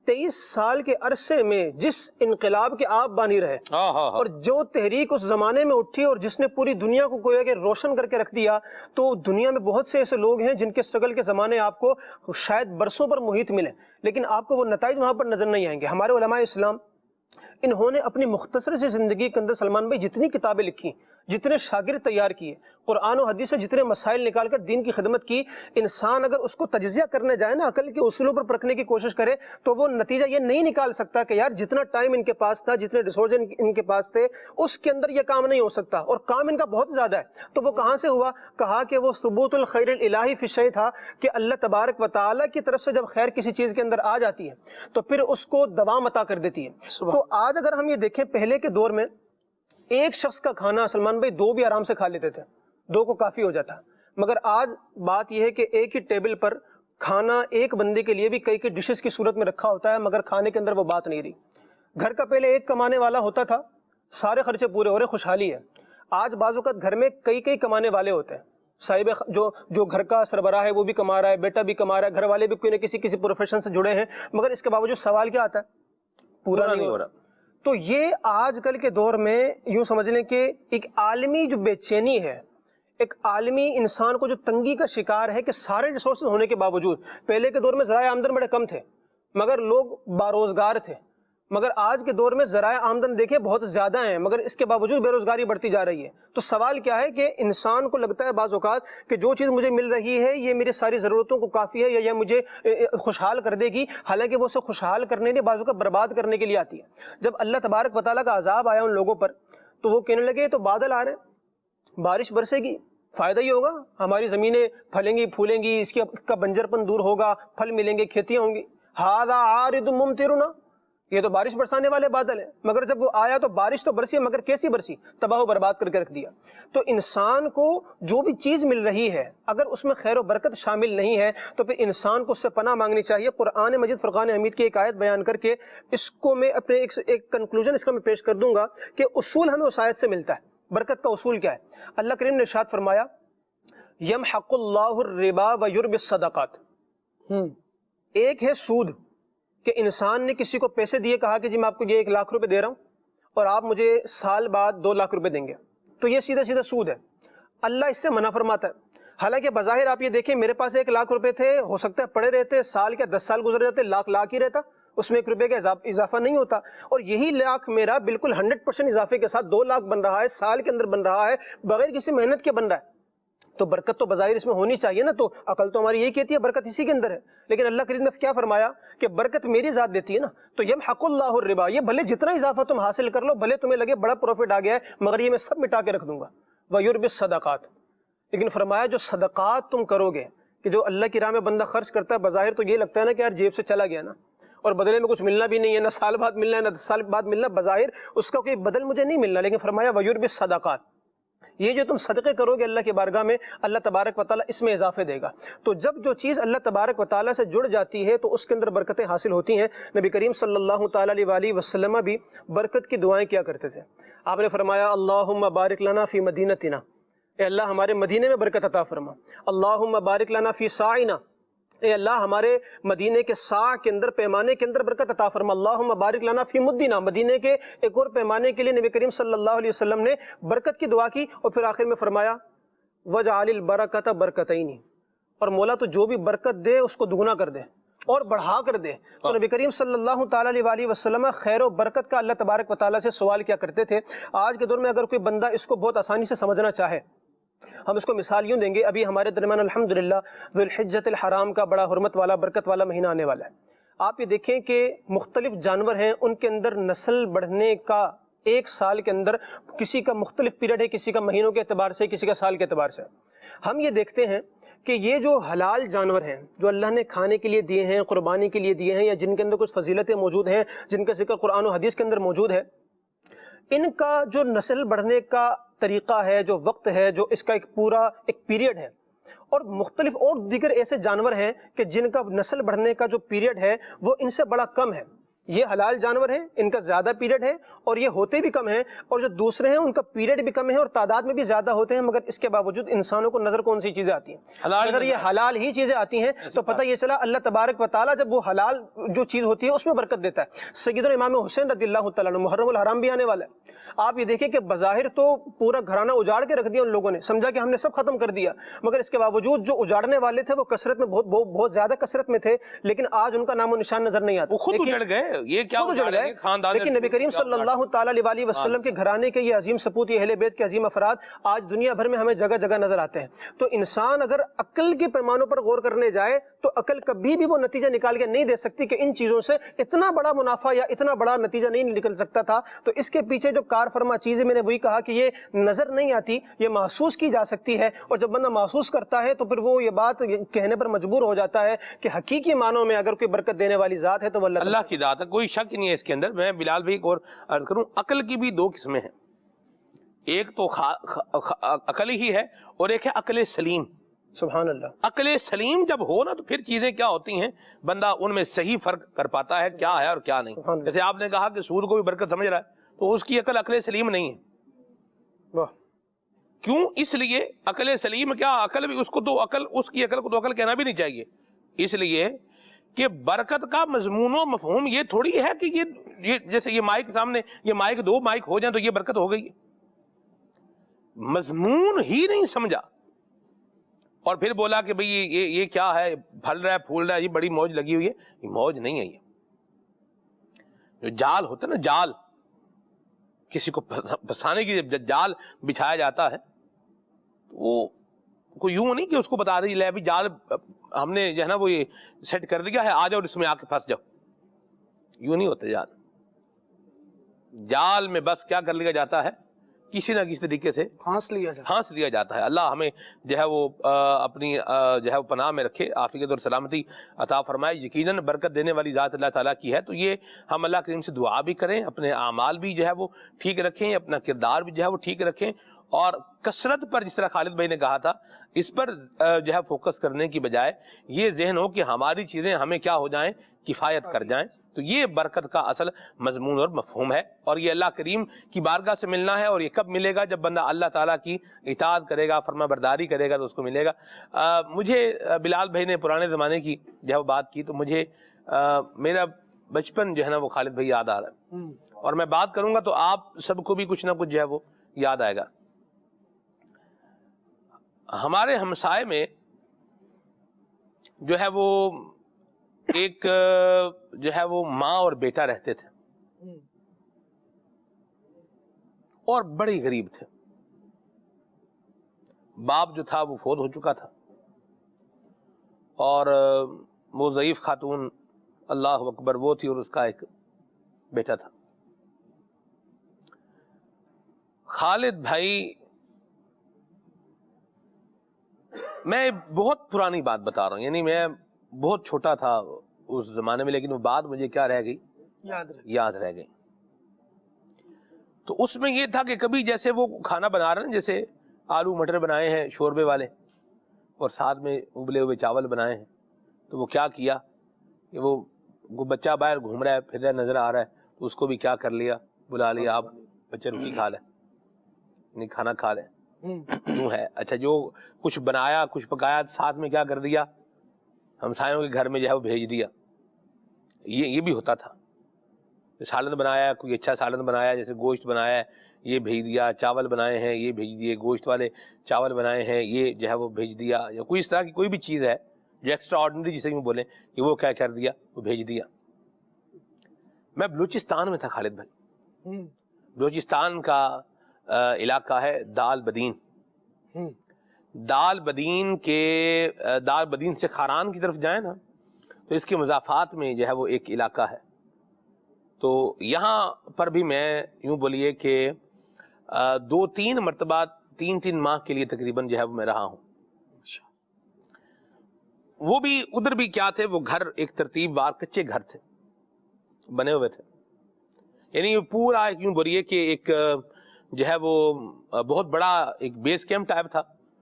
23 سال کے عرصے میں جس انقلاب کے آپ بانی رہے اور جو تحریک اس زمانے میں اٹھی اور جس نے پوری دنیا کو گویا کہ روشن کر کے رکھ دیا، تو دنیا میں بہت سے ایسے لوگ ہیں جن کے اسٹرگل کے زمانے آپ کو شاید برسوں پر محیط ملے، لیکن آپ کو وہ نتائج وہاں پر نظر نہیں آئیں گے۔ ہمارے علماء اسلام انہوں نے اپنی مختصر سی زندگی کے اندر سلمان بھائی جتنی کتابیں لکھی، جتنے شاگرد تیار کیے، قرآن و حدیث سے جتنے مسائل نکال کر دین کی خدمت کی، انسان اگر اس کو تجزیہ کرنے جائے نا، عقل کے اصولوں پر پرکھنے کی کوشش کرے تو وہ نتیجہ یہ نہیں نکال سکتا کہ یار جتنا ٹائم ان کے پاس تھا، جتنے ریسورس ان کے پاس تھے، اس کے اندر یہ کام نہیں ہو سکتا، اور کام ان کا بہت زیادہ ہے۔ تو وہ کہاں سے ہوا؟ کہا کہ وہ ثبوت الخیر الہی فی الشیء تھا، کہ اللہ تبارک و تعالیٰ کی طرف سے جب خیر کسی چیز کے اندر آ جاتی ہے تو پھر اس کو دوام عطا کر دیتی ہے۔ تو آج اگر ہم یہ دیکھیں، پہلے کے دور میں ایک شخص کا کھانا سلمان بھائی 2 بھی آرام سے کھا لیتے تھے، 2 کو کافی ہو جاتا، مگر آج بات یہ ہے کہ ایک ہی ٹیبل پر کھانا ایک بندے کے لیے بھی کئی ڈشز کی صورت میں رکھا ہوتا ہے، مگر کھانے کے اندر وہ بات نہیں رہی۔ گھر کا پہلے ایک کمانے والا ہوتا تھا، سارے خرچے پورے ہو رہے، خوشحالی ہے۔ آج بعض اوقات گھر میں کئی کمانے والے ہوتے ہیں، صاحب جو گھر کا سربراہ ہے وہ بھی کما رہا ہے، بیٹا بھی کما رہا ہے، گھر والے بھی کوئی نہ کسی پروفیشن سے جڑے ہیں، مگر اس کے باوجود سوال کیا آتا ہے؟ پورا نہیں ہو رہا۔ تو یہ آج کل کے دور میں یوں سمجھ لیں کہ ایک عالمی جو بے چینی ہے، ایک عالمی انسان کو جو تنگی کا شکار ہے کہ سارے ریسورسز ہونے کے باوجود، پہلے کے دور میں ذرائع آمدن بڑے کم تھے مگر لوگ باروزگار تھے، مگر آج کے دور میں ذرائع آمدن دیکھیں بہت زیادہ ہیں، مگر اس کے باوجود بے روزگاری بڑھتی جا رہی ہے۔ تو سوال کیا ہے کہ انسان کو لگتا ہے بعض اوقات کہ جو چیز مجھے مل رہی ہے یہ میری ساری ضرورتوں کو کافی ہے، یا مجھے خوشحال کر دے گی، حالانکہ وہ اسے خوشحال کرنے نہیں، بعض اوقات برباد کرنے کے لیے آتی ہے۔ جب اللہ تبارک و تعالیٰ کا عذاب آیا ان لوگوں پر تو وہ کہنے لگے تو بادل آ رہے ہیں، بارش برسے گی، فائدہ ہی ہوگا، ہماری زمینیں پھلیں گی پھولیں گی، اس کا بنجر پن دور ہوگا، پھل ملیں گے، کھیتیاں ہوں گی۔ ھذا عارض ممطرنا، یہ تو بارش برسانے والے بادل ہیں، مگر جب وہ آیا تو بارش تو برسی مگر کیسی برسی؟ تباہ و برباد کر کے رکھ دیا۔ تو انسان کو جو بھی چیز مل رہی ہے اگر اس میں خیر و برکت شامل نہیں ہے تو پھر انسان کو اس سے پناہ مانگنی چاہیے۔ قرآن مجید فرقان حمید کی ایک آیت بیان کر کے اس کو میں اپنے ایک کنکلوژن اس کا میں پیش کر دوں گا کہ اصول ہمیں اس آیت سے ملتا ہے۔ برکت کا اصول کیا ہے؟ اللہ کریم نے ارشاد فرمایا یمحق اللہ الربا ویربی الصدقات۔ ایک ہے سود، کہ انسان نے کسی کو پیسے دیے، کہا کہ جی میں آپ کو یہ 1 لاکھ روپے دے رہا ہوں اور آپ مجھے سال بعد 2 لاکھ روپے دیں گے، تو یہ سیدھا سود ہے۔ اللہ اس سے منع فرماتا ہے، حالانکہ بظاہر آپ یہ دیکھیں میرے پاس 1 لاکھ روپے تھے، ہو سکتا ہے پڑے رہتے، سال کے 10 سال گزر جاتے، لاکھ ہی رہتا، اس میں 1 روپے کا اضافہ نہیں ہوتا، اور یہی لاکھ میرا بالکل 100% اضافے کے ساتھ 2 لاکھ بن رہا ہے، سال کے اندر بن رہا ہے، بغیر کسی محنت کے بن رہا ہے۔ تو برکت تو بظاہر اس میں ہونی چاہیے نا، تو عقل تو ہماری یہی کہتی ہے برکت اسی کے اندر ہے، لیکن اللہ کریم نے کیا فرمایا کہ برکت میری ذات دیتی ہے نا، تو یمحق اللہ الربا، یہ بھلے جتنا اضافہ تم حاصل کر لو، بھلے تمہیں لگے بڑا پروفٹ آ گیا ہے، مگر یہ میں سب مٹا کے رکھ دوں گا، ویربی الصدقات۔ لیکن فرمایا جو صدقات تم کرو گے، کہ جو اللہ کی راہ میں بندہ خرچ کرتا ہے، بظاہر تو یہ لگتا ہے نا کہ یار جیب سے چلا گیا نا، اور بدلے میں کچھ ملنا بھی نہیں ہے، نہ سال بعد ملنا ہے نہ 10 سال بعد ملنا، بظاہر اس کا کوئی بدل مجھے نہیں ملنا، لیکن فرمایا ویربی الصدقات، یہ جو تم صدقے کرو گے اللہ کی بارگاہ میں، اللہ تبارک و تعالیٰ اس میں اضافے دے گا۔ تو جب جو چیز اللہ تبارک و تعالیٰ سے جڑ جاتی ہے تو اس کے اندر برکتیں حاصل ہوتی ہیں۔ نبی کریم صلی اللہ تعالیٰ علیہ وسلم بھی برکت کی دعائیں کیا کرتے تھے۔ آپ نے فرمایا اللہم بارک لنا فی مدینتنا، اے اللہ ہمارے مدینے میں برکت عطا فرما، اللہم بارک لنا فی ساعنا، اے اللہ ہمارے مدینے کے سا کے اندر، پیمانے کے اندر برکت عطا فرما، اللہم بارک لنا فی مدینہ، مدینے کے ایک اور پیمانے کے لیے نبی کریم صلی اللہ علیہ وسلم نے برکت کی دعا کی، اور پھر آخر میں فرمایا وجعل البرکۃ برکتین، اور مولا تو جو بھی برکت دے اس کو دگنا کر دے اور بڑھا کر دے۔ تو نبی کریم صلی اللہ تعالیٰ علیہ وسلم خیر و برکت کا اللہ تبارک و تعالیٰ سے سوال کیا کرتے تھے۔ آج کے دور میں اگر کوئی بندہ اس کو بہت آسانی سے سمجھنا چاہے، ہم اس کو مثال یوں دیں گے، ابھی ہمارے درمیان الحمدللہ ذو الحجۃ الحرام کا بڑا حرمت والا برکت والا مہینہ آنے والا ہے۔ آپ یہ دیکھیں کہ مختلف جانور ہیں، ان کے اندر نسل بڑھنے کا ایک سال کے اندر کسی کا مختلف پیریڈ ہے، کسی کا مہینوں کے اعتبار سے، کسی کا سال کے اعتبار سے۔ ہم یہ دیکھتے ہیں کہ یہ جو حلال جانور ہیں جو اللہ نے کھانے کے لیے دیے ہیں، قربانی کے لیے دیے ہیں، یا جن کے اندر کچھ فضیلتیں موجود ہیں، جن کا ذکر قرآن و حدیث کے اندر موجود ہے، ان کا جو نسل بڑھنے کا طریقہ ہے، جو وقت ہے، جو اس کا ایک پورا ایک پیریڈ ہے، اور مختلف اور دیگر ایسے جانور ہیں کہ جن کا نسل بڑھنے کا جو پیریڈ ہے وہ ان سے بڑا کم ہے۔ یہ حلال جانور ہیں، ان کا زیادہ پیریڈ ہے اور یہ ہوتے بھی کم ہیں، اور جو دوسرے ہیں ان کا پیریڈ بھی کم ہے اور تعداد میں بھی زیادہ ہوتے ہیں، مگر اس کے باوجود انسانوں کو نظر کون سی چیزیں آتی ہیں؟ اگر یہ حلال ہی چیزیں آتی ہیں تو پتہ یہ چلا اللہ تبارک و تعالیٰ جب وہ حلال جو چیز ہوتی ہے اس میں برکت دیتا ہے۔ سیدنا امام حسین رضی اللہ تعالیٰ عنہ، محرم الحرام بھی آنے والا ہے، آپ یہ دیکھیں کہ بظاہر تو پورا گھرانہ اجاڑ کے رکھ دیا ان لوگوں نے، سمجھا کہ ہم نے سب ختم کر دیا، مگر اس کے باوجود جو اجاڑنے والے تھے وہ کثرت میں بہت زیادہ کثرت میں تھے، لیکن آج ان کا نام و نشان نظر نہیں آتا۔ وہ خود اجڑ گئے، یہ کیا خود اجڑ گئے، لیکن نبی کریم صلی اللہ تعالیٰ علیہ وسلم کے گھرانے کے یہ عظیم سپوت، یہ اہل بیت کے عظیم افراد آج دنیا بھر میں ہمیں جگہ جگہ نظر آتے ہیں۔ تو انسان اگر عقل کے پیمانوں پر غور کرنے جائے تو عقل کبھی بھی وہ نتیجہ نکال کے نہیں دے سکتی کہ ان چیزوں سے اتنا بڑا منافع یا اتنا بڑا نتیجہ نہیں نکل سکتا تھا۔ تو اس کے پیچھے جو کار فرما چیز ہے، میں نے وہی کہا کہ یہ نظر نہیں آتی، یہ محسوس کی جا سکتی ہے، اور جب بندہ محسوس کرتا ہے تو پھر وہ یہ بات کہنے پر مجبور ہو جاتا ہے کہ حقیقی معنوں میں اگر کوئی برکت دینے والی ذات ہے تو وہ اللہ کی ذات ہے، کوئی شک نہیں ہے اس کے اندر۔ میں بلال بھائی کو اور عرض کروں، عقل کی بھی دو قسمیں ہیں، ایک تو عقل ہی ہے اور ایک ہے عقل سلیم۔ سبحان اللہ۔ عقل سلیم جب ہو نا تو پھر چیزیں کیا ہوتی ہیں، بندہ ان میں صحیح فرق کر پاتا ہے کیا ہے اور کیا نہیں۔ جیسے آپ نے کہا کہ سود کو بھی برکت سمجھ رہا ہے تو اس کی عقل سلیم نہیں ہے۔ واہ، کیوں؟ اس لیے عقل سلیم کیا، عقل بھی اس کو تو عقل کہنا بھی نہیں چاہیے، اس لیے کہ برکت کا مضمون و مفہوم یہ تھوڑی ہے کہ یہ جیسے یہ مائک سامنے، یہ مائک دو مائک ہو جائیں تو یہ برکت ہو گئی، مضمون ہی نہیں سمجھا اور پھر بولا کہ بھئی یہ کیا ہے، پھل رہا ہے پھول رہا ہے، یہ بڑی موج لگی ہوئی ہے۔ یہ موج نہیں ہے، یہ جو جال ہوتا ہے نا، جال کسی کو پھنسانے کی جب جال بچھایا جاتا ہے وہ کوئی یوں نہیں کہ اس کو بتا رہی لے ابھی جال ہم نے جو ہے نا وہ یہ سیٹ کر دیا ہے، آ جاؤ اور اس میں آ کے پھنس جاؤ، یوں نہیں ہوتا جال۔ جال میں بس کیا کر لیا جاتا ہے، کسی نہ کسی طریقے سے پھانس لیا جاتا ہے۔ اللہ ہمیں جو ہے وہ اپنی جو ہے وہ پناہ میں رکھے، عافیت اور سلامتی عطا فرمائے۔ یقیناً برکت دینے والی ذات اللہ تعالیٰ کی ہے، تو یہ ہم اللہ کریم سے دعا بھی کریں، اپنے اعمال بھی جو ہے وہ ٹھیک رکھیں، اپنا کردار بھی جو ہے وہ ٹھیک رکھیں، اور کثرت پر جس طرح خالد بھائی نے کہا تھا اس پر جو ہے فوکس کرنے کی بجائے یہ ذہن ہو کہ ہماری چیزیں ہمیں کیا ہو جائیں، کفایت کر جائیں، تو یہ برکت کا اصل مضمون اور مفہوم ہے۔ اور یہ اللہ کریم کی بارگاہ سے ملنا ہے، اور یہ کب ملے گا؟ جب بندہ اللہ تعالیٰ کی اطاعت کرے گا، فرما برداری کرے گا تو اس کو ملے گا۔ مجھے بلال بھائی نے پرانے زمانے کی جو ہے وہ بات کی تو مجھے میرا بچپن جو ہے نا وہ خالد بھائی یاد آ رہا ہے، اور میں بات کروں گا تو آپ سب کو بھی کچھ نہ کچھ جو ہے وہ یاد آئے گا۔ ہمارے ہمسائے میں جو ہے وہ ایک جو ہے وہ ماں اور بیٹا رہتے تھے اور بڑے غریب تھے۔ باپ جو تھا وہ فوت ہو چکا تھا اور وہ ضعیف خاتون اللہ اکبر وہ تھی، اور اس کا ایک بیٹا تھا۔ خالد بھائی، میں بہت پرانی بات بتا رہا ہوں، یعنی میں بہت چھوٹا تھا اس زمانے میں، لیکن وہ بات مجھے کیا رہ گئی، یاد رہ گئی۔ تو اس میں یہ تھا کہ کبھی جیسے وہ کھانا بنا رہے ہیں، جیسے آلو مٹر بنائے ہیں شوربے والے اور ساتھ میں ابلے ہوئے چاول بنائے ہیں، تو وہ کیا کیا کہ وہ بچہ باہر گھوم رہا ہے، پھر رہا نظر آ رہا ہے، تو اس کو بھی کیا کر لیا، بلا لیا، آپ بچے روٹی کھا لیں، نہیں کھانا کھا لیں، یوں ہے۔ اچھا، جو کچھ بنایا کچھ پکایا ساتھ میں کیا کر دیا، ہمسایوں کے گھر میں جو ہے وہ بھیج دیا۔ یہ بھی ہوتا تھا، سالن بنایا، کوئی اچھا سالن بنایا، جیسے گوشت بنایا ہے یہ بھیج دیا، چاول بنائے ہیں یہ بھیج دیے، گوشت والے چاول بنائے ہیں یہ جو ہے وہ بھیج دیا، یا کوئی اس طرح کی کوئی بھی چیز ہے جو ایکسٹرا آرڈنری جسے یوں بولیں کہ وہ کیا کر دیا، وہ بھیج دیا۔ میں بلوچستان میں تھا خالد بھائی، بلوچستان کا علاقہ ہے دال بدین۔ دال بدین سے خاران کی طرف جائیں نا تو اس کے مضافات میں جو ہے وہ ایک علاقہ ہے. تو یہاں پر بھی میں یوں بولیے کہ 2-3 مرتبہ 3 ماہ کے لیے تقریباً جو ہے وہ میں رہا ہوں. وہ بھی ادھر بھی کیا تھے، وہ گھر ایک ترتیب وار کچے گھر تھے، بنے ہوئے تھے. یعنی پورا یوں بولیے کہ ایک جو ہے وہ بہت بڑا ایک بیس کیمپ ٹائپ تھا،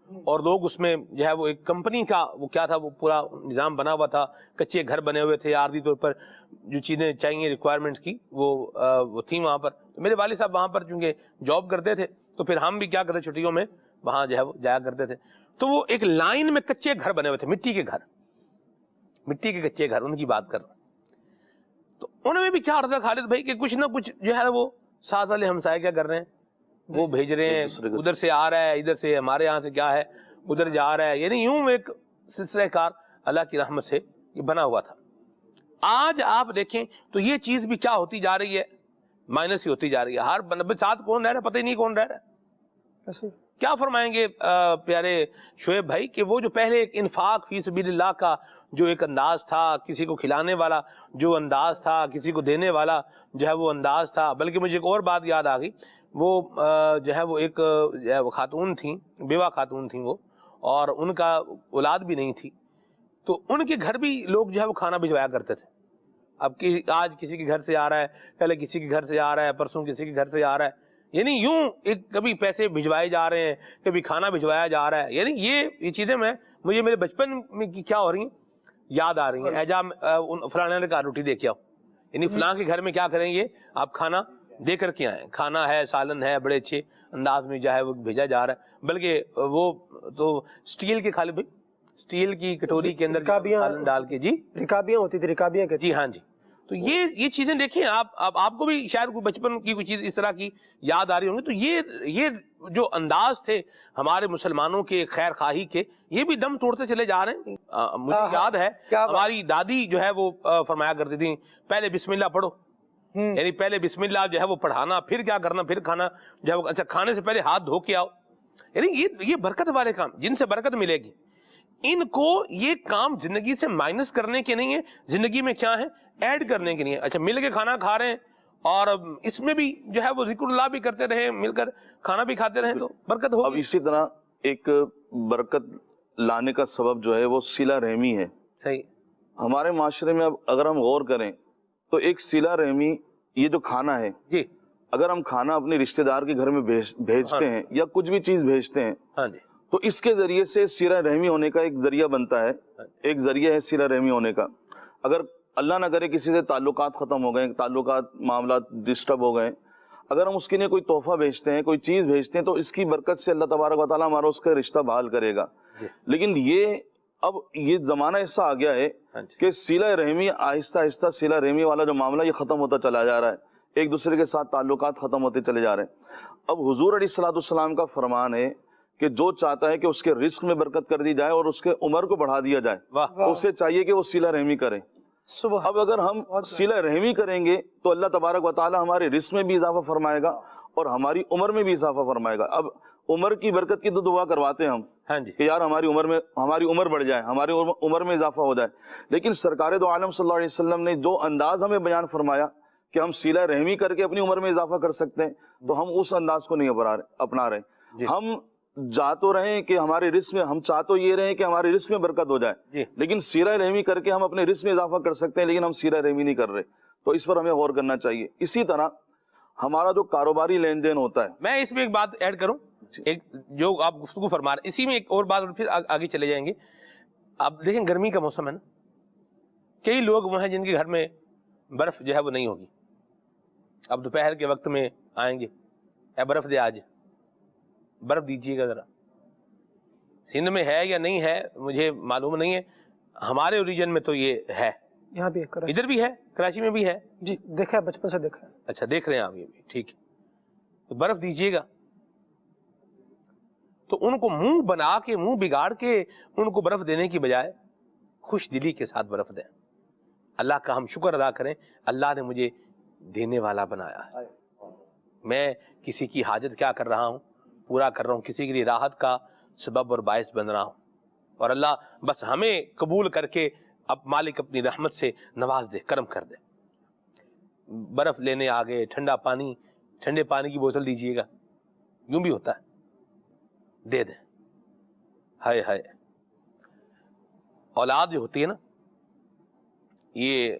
اور لوگ اس میں جو ہے وہ ایک کمپنی کا وہ کیا تھا، وہ پورا نظام بنا ہوا تھا. کچے گھر بنے ہوئے تھے، عارضی طور پر جو چیزیں چاہیے ریکوائرمنٹس کی وہ تھیں وہاں پر. میرے والد صاحب وہاں پر چونکہ جاب کرتے تھے، تو پھر ہم بھی کیا کرتے چھٹیوں میں وہاں جو ہے وہ جایا کرتے تھے. تو وہ ایک لائن میں کچے گھر بنے ہوئے تھے، مٹی کے گھر، مٹی کے کچے گھر، ان کی بات کر رہا ہوں. تو انہوں نے بھی کیا عرض ہے خالد بھائی کہ کچھ نہ کچھ جو ہے وہ ساتھ والے ہمسائے کیا کر رہے ہیں، وہ بھیج رہے ہیں، ادھر سے آ رہا ہے، ادھر سے ہمارے یہاں سے کیا ہے ادھر جا رہا ہے. یعنی یوں ایک سلسلہ کار اللہ کی رحمت سے یہ بنا ہوا تھا. آج آپ دیکھیں تو یہ چیز بھی کیا ہوتی جا رہی ہے، مائنس ہی ہوتی جا رہی ہے. ہر بندے ساتھ کون رہ رہا ہے پتہ ہی نہیں کون رہ رہا ہے. کیا فرمائیں گے پیارے شعیب بھائی کہ وہ جو پہلے ایک انفاق فی سبیل اللہ کا جو ایک انداز تھا، کسی کو کھلانے والا جو انداز تھا، کسی کو دینے والا جو ہے وہ انداز تھا. بلکہ مجھے ایک اور بات یاد آ گئی، وہ جو ہے وہ ایک خاتون تھیں، بیوہ خاتون تھیں وہ، اور ان کا اولاد بھی نہیں تھی. تو ان کے گھر بھی لوگ جو ہے وہ کھانا بھجوایا کرتے تھے. اب آج کسی کے گھر سے آ رہا ہے، پہلے کسی کے گھر سے آ رہا ہے، پرسوں کسی کے گھر سے آ رہا ہے. یعنی یوں ایک کبھی پیسے بھجوائے جا رہے ہیں، کبھی کھانا بھجوایا جا رہا ہے. یعنی یہ چیزیں مجھے میرے بچپن میں کی کیا ہو رہی ہیں یاد آ رہی ہیں. ایجا فلاں نے کہا روٹی دے کے آؤ، یعنی فلاں کے گھر میں کیا کریں گے آپ کھانا دے کر کے آئیں. کھانا ہے، سالن ہے، بڑے اچھے انداز میں جو ہے وہ بھیجا جا رہا ہے. بلکہ وہ تو اسٹیل کے خالد بھائی، اسٹیل کی کٹوری کے اندر سالن ڈال کے، جی رکابیاں ہوتی تھی، رکابیاں کہتے جی ہاں جی. تو یہ چیزیں دیکھیں آپ کو بھی شاید کوئی بچپن کی کوئی چیز اس طرح کی یاد آ رہی ہوں گی. تو یہ جو انداز تھے ہمارے مسلمانوں کے خیر خواہی کے، یہ بھی دم توڑتے چلے جا رہے ہیں. مجھے یاد ہے ہماری دادی جو ہے وہ فرمایا کرتی تھی پہلے بسم اللہ پڑھو. یعنی پہلے بسم اللہ جو ہے وہ پڑھانا، پھر کیا کرنا، پھر کھانا جو ہے وہ، اچھا کھانے سے پہلے ہاتھ دھو کے آؤ. یعنی یہ برکت والے کام جن سے برکت ملے گی. ان کو یہ کام زندگی سے مائنس کرنے کے نہیں ہے، زندگی میں کیا ہے ایڈ کرنے کے نہیں ہے. اچھا مل کے کھانا کھا رہے ہیں اور اس میں بھی جو ہے وہ ذکر اللہ بھی کرتے رہے، مل کر کھانا بھی کھاتے رہے تو برکت ہوگی. اب اسی طرح ایک برکت لانے کا سبب جو ہے وہ صلہ رحمی ہے. صحیح. ہمارے معاشرے میں اب اگر ہم غور کریں تو ایک صلہ رحمی، یہ جو کھانا ہے، جی اگر ہم کھانا اپنے رشتہ دار کے گھر میں بھیجتے ہیں یا کچھ بھی چیز بھیجتے ہیں، ہاں جی، تو اس کے ذریعے سے صلہ رحمی ہونے کا ایک ذریعہ بنتا ہے، ایک ذریعہ ہے صلہ رحمی ہونے کا. اگر اللہ نہ کرے کسی سے تعلقات ختم ہو گئے، تعلقات معاملات ڈسٹرب ہو گئے، اگر ہم اس کے لیے کوئی تحفہ بھیجتے ہیں، کوئی چیز بھیجتے ہیں، تو اس کی برکت سے اللہ تبارک و تعالیٰ ہمارا اس کا رشتہ بحال کرے گا. لیکن یہ زمانہ ایسا آ گیا ہے کہ صلہ رحمی آہستہ آہستہ صلہ رحمی والا جو معاملہ یہ ختم ہوتا چلا جا رہا ہے، ایک دوسرے کے ساتھ تعلقات ختم ہوتے چلے جا رہے ہیں. اب حضور علیہ الصلوۃ والسلام کا فرمان ہے کہ جو چاہتا ہے کہ اس کے رزق میں برکت کر دی جائے اور اس کے عمر کو بڑھا دیا جائے، اسے چاہیے کہ وہ صلہ رحمی کرے. اب اگر ہم صلہ رحمی کریں گے تو اللہ تبارک و تعالی ہمارے رزق میں بھی اضافہ فرمائے گا اور ہماری عمر میں بھی اضافہ فرمائے گا. اب عمر کی برکت کی تو دعا کرواتے ہیں ہم کہ یار ہماری عمر بڑھ جائے، ہماری عمر میں اضافہ ہو جائے. لیکن سرکار دو عالم صلی اللہ علیہ وسلم نے جو انداز ہمیں بیان فرمایا کہ ہم صلہ رحمی کر کے اپنی عمر میں اضافہ کر سکتے ہیں، تو ہم اس انداز کو نہیں اپنا رہے. ہم جا تو رہے کہ ہمارے رزق میں، ہم چاہ تو یہ رہے کہ ہمارے رزق میں برکت ہو جائے، لیکن صلہ رحمی کر کے ہم اپنے رزق میں اضافہ کر سکتے ہیں، لیکن ہم صلہ رحمی نہیں کر رہے. تو اس پر ہمیں غور کرنا چاہیے. اسی طرح ہمارا جو کاروباری لین دین ہوتا ہے، میں اس میں ایک بات ایڈ کروں، ایک جو آپ گفتگو فرما رہے، اسی میں ایک اور بات پھر آگے چلے جائیں گے. اب دیکھیں گرمی کا موسم ہے نا، کئی لوگ وہ ہیں جن کے گھر میں برف جو ہے وہ نہیں ہوگی. اب دوپہر کے وقت میں آئیں گے، اے برف دے آج، برف دیجیے گا ذرا. سندھ میں ہے یا نہیں ہے مجھے معلوم نہیں ہے، ہمارے اوریجن میں تو یہ ہے، یہاں بھی ادھر بھی ہے، کراچی میں بھی ہے. جی دیکھا ہے، بچپن سے دیکھا ہے. اچھا دیکھ رہے ہیں آپ یہ بھی، ٹھیک ہے. تو برف دیجیے گا تو ان کو منہ بنا کے، منہ بگاڑ کے ان کو برف دینے کی بجائے خوش دلی کے ساتھ برف دیں. اللہ کا ہم شکر ادا کریں، اللہ نے مجھے دینے والا بنایا ہے. میں کسی کی حاجت کیا کر رہا ہوں، پورا کر رہا ہوں، کسی کے لیے راحت کا سبب اور باعث بن رہا ہوں. اور اللہ بس ہمیں قبول کر کے اب مالک اپنی رحمت سے نواز دے، کرم کر دے. برف لینے آ گئے، ٹھنڈے پانی کی بوتل دیجیے گا، یوں بھی ہوتا ہے، دے دیں. ہائے ہائے، اولاد جو ہوتی ہے نا، یہ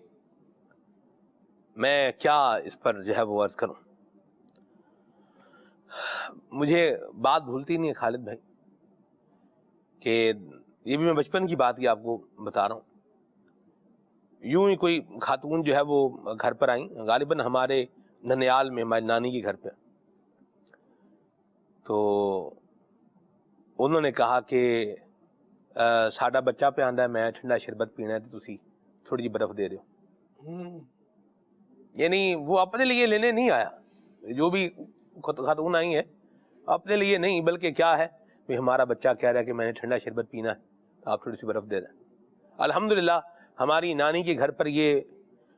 میں کیا اس پر جو ہے وہ عرض کروں. مجھے بات بھولتی نہیں ہے خالد بھائی کہ یہ بھی میں بچپن کی بات ہی آپ کو بتا رہا ہوں. یوں ہی کوئی خاتون جو ہے وہ گھر پر آئیں، غالباً ہمارے ننیال میں ہماری نانی کے گھر پہ. تو انہوں نے کہا کہ ساڈا بچہ پہ آندا ہے، میں ٹھنڈا شربت پینا ہے تو تسی تھوڑی جی برف دے دیو. یعنی وہ اپنے لیے لینے نہیں آیا، جو بھی خاتون آئی ہے اپنے لیے نہیں، بلکہ کیا ہے کہ ہمارا بچہ کہہ رہا ہے کہ میں نے ٹھنڈا شربت پینا ہے تو آپ تھوڑی سی برف دے دیں. الحمدللہ ہماری نانی کے گھر پر یہ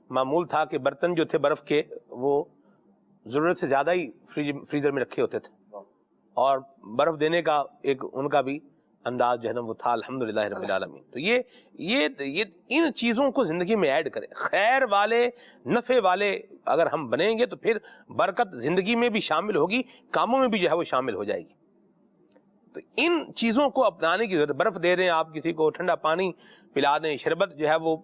معمول تھا کہ برتن جو تھے برف کے وہ ضرورت سے زیادہ ہی فریزر میں رکھے ہوتے تھے، اور برف دینے کا ایک ان کا بھی انداز جو ہے نا وہ تھا. الحمدللہ رب العالمین. تو یہ ان چیزوں کو زندگی میں ایڈ کریں، خیر والے نفع والے اگر ہم بنیں گے تو پھر برکت زندگی میں بھی شامل ہوگی، کاموں میں بھی جو ہے وہ شامل ہو جائے گی. تو ان چیزوں کو اپنانے کی ضرورت. برف دے دیں آپ کسی کو، ٹھنڈا پانی پلا دیں، شربت جو ہے وہ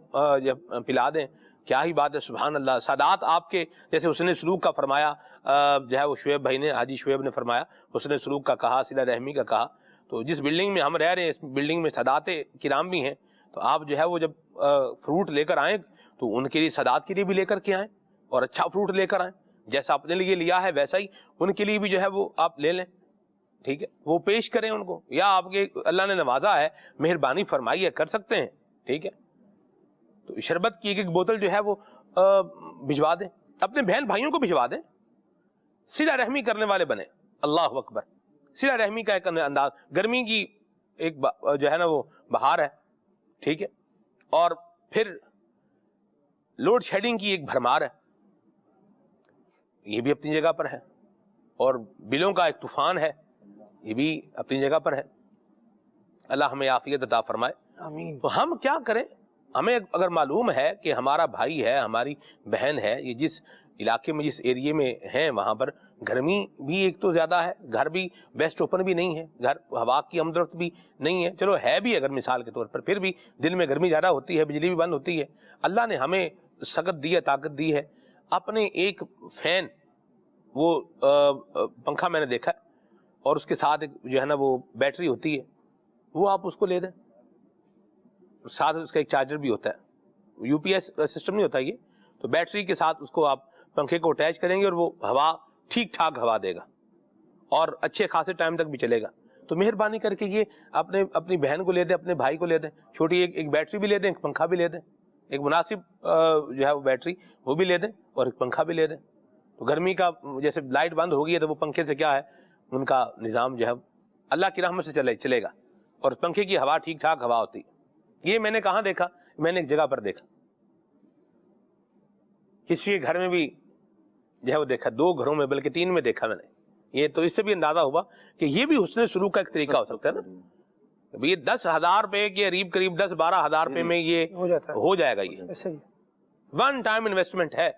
پلا دیں، کیا ہی بات ہے. سبحان اللہ. سادات آپ کے جیسے حسن سلوک کا فرمایا جو ہے وہ شعیب بھائی نے، حاجی شعیب نے فرمایا، حسن سلوک کا کہا، صلہ رحمی کا کہا. تو جس بلڈنگ میں ہم رہ رہے ہیں اس بلڈنگ میں سادات کرام بھی ہیں، تو آپ جو ہے وہ جب فروٹ لے کر آئیں تو ان کے لیے سادات کے لیے بھی لے کر کے آئیں اور اچھا فروٹ لے کر آئیں. جیسا اپنے لیے لیا ہے ویسا ہی ان کے لیے بھی جو ہے وہ آپ لے لیں. ٹھیک ہے، وہ پیش کریں ان کو، یا آپ کے اللہ نے نوازا ہے، مہربانی فرمائی ہے، کر سکتے ہیں. ٹھیک ہے، تو شربت کی ایک بوتل جو ہے وہ بھجوا دیں، اپنے بہن بھائیوں کو بھجوا دیں. صلہ رحمی کرنے والے بنے. اللہ اکبر. صلہ رحمی کا ایک انداز. گرمی کی ایک جو ہے نا وہ بہار ہے، ٹھیک ہے، اور پھر لوڈ شیڈنگ کی ایک بھرمار ہے، یہ بھی اپنی جگہ پر ہے، اور بلوں کا ایک طوفان ہے، یہ بھی اپنی جگہ پر ہے. اللہ ہمیں عافیت عطا فرمائے. آمین. تو ہم کیا کریں؟ ہمیں اگر معلوم ہے کہ ہمارا بھائی ہے، ہماری بہن ہے، یہ جس علاقے میں جس ایریے میں ہیں وہاں پر گرمی بھی ایک تو زیادہ ہے، گھر بھی بیسٹ اوپن بھی نہیں ہے، گھر ہوا کی آمد بھی نہیں ہے، چلو ہے بھی اگر مثال کے طور پر، پھر بھی دن میں گرمی زیادہ ہوتی ہے، بجلی بھی بند ہوتی ہے. اللہ نے ہمیں سخت دی ہے، طاقت دی ہے. اپنے ایک فین، وہ پنکھا میں نے دیکھا ہے، اور اس کے ساتھ ایک جو ہے نا وہ بیٹری ہوتی ہے، وہ آپ اس کو لے دیں، ساتھ اس کا ایک چارجر بھی ہوتا ہے. یو پی ایس سسٹم نہیں ہوتا یہ، تو بیٹری کے ساتھ اس کو آپ پنکھے کو اٹیچ کریں گے اور وہ ہوا ٹھیک ٹھاک ہوا دے گا اور اچھے خاصے ٹائم تک بھی چلے گا. تو مہربانی کر کے یہ اپنی بہن کو لے دیں، اپنے بھائی کو لے دیں، چھوٹی ایک بیٹری بھی لے دیں، ایک پنکھا بھی لے دیں، ایک مناسب جو ہے وہ بیٹری وہ بھی لے دیں اور ایک پنکھا بھی لے دیں. تو گرمی کا جیسے لائٹ بند ہوگی ہے تو وہ پنکھے سے کیا ہے ان کا نظام جو ہے اللہ کی رحمت سے چلے گا، اور پنکھے کی ہوا ٹھیک ٹھاک ہوا ہوتی ہے. یہ میں نے کہاں دیکھا؟ میں نے ایک جگہ پر دیکھا، کسی کے گھر میں بھی جو ہے وہ دیکھا، 2 گھروں میں بلکہ 3 میں دیکھا میں نے. یہ تو اس سے بھی اندازہ ہوا کہ یہ بھی حسن سلوک کا ایک طریقہ ہو سکتا ہے نا. یہ 10,000 روپے کے قریب 10-12 روپے میں یہ ہو جائے گا. یہ ون ٹائم انویسٹمنٹ ہے.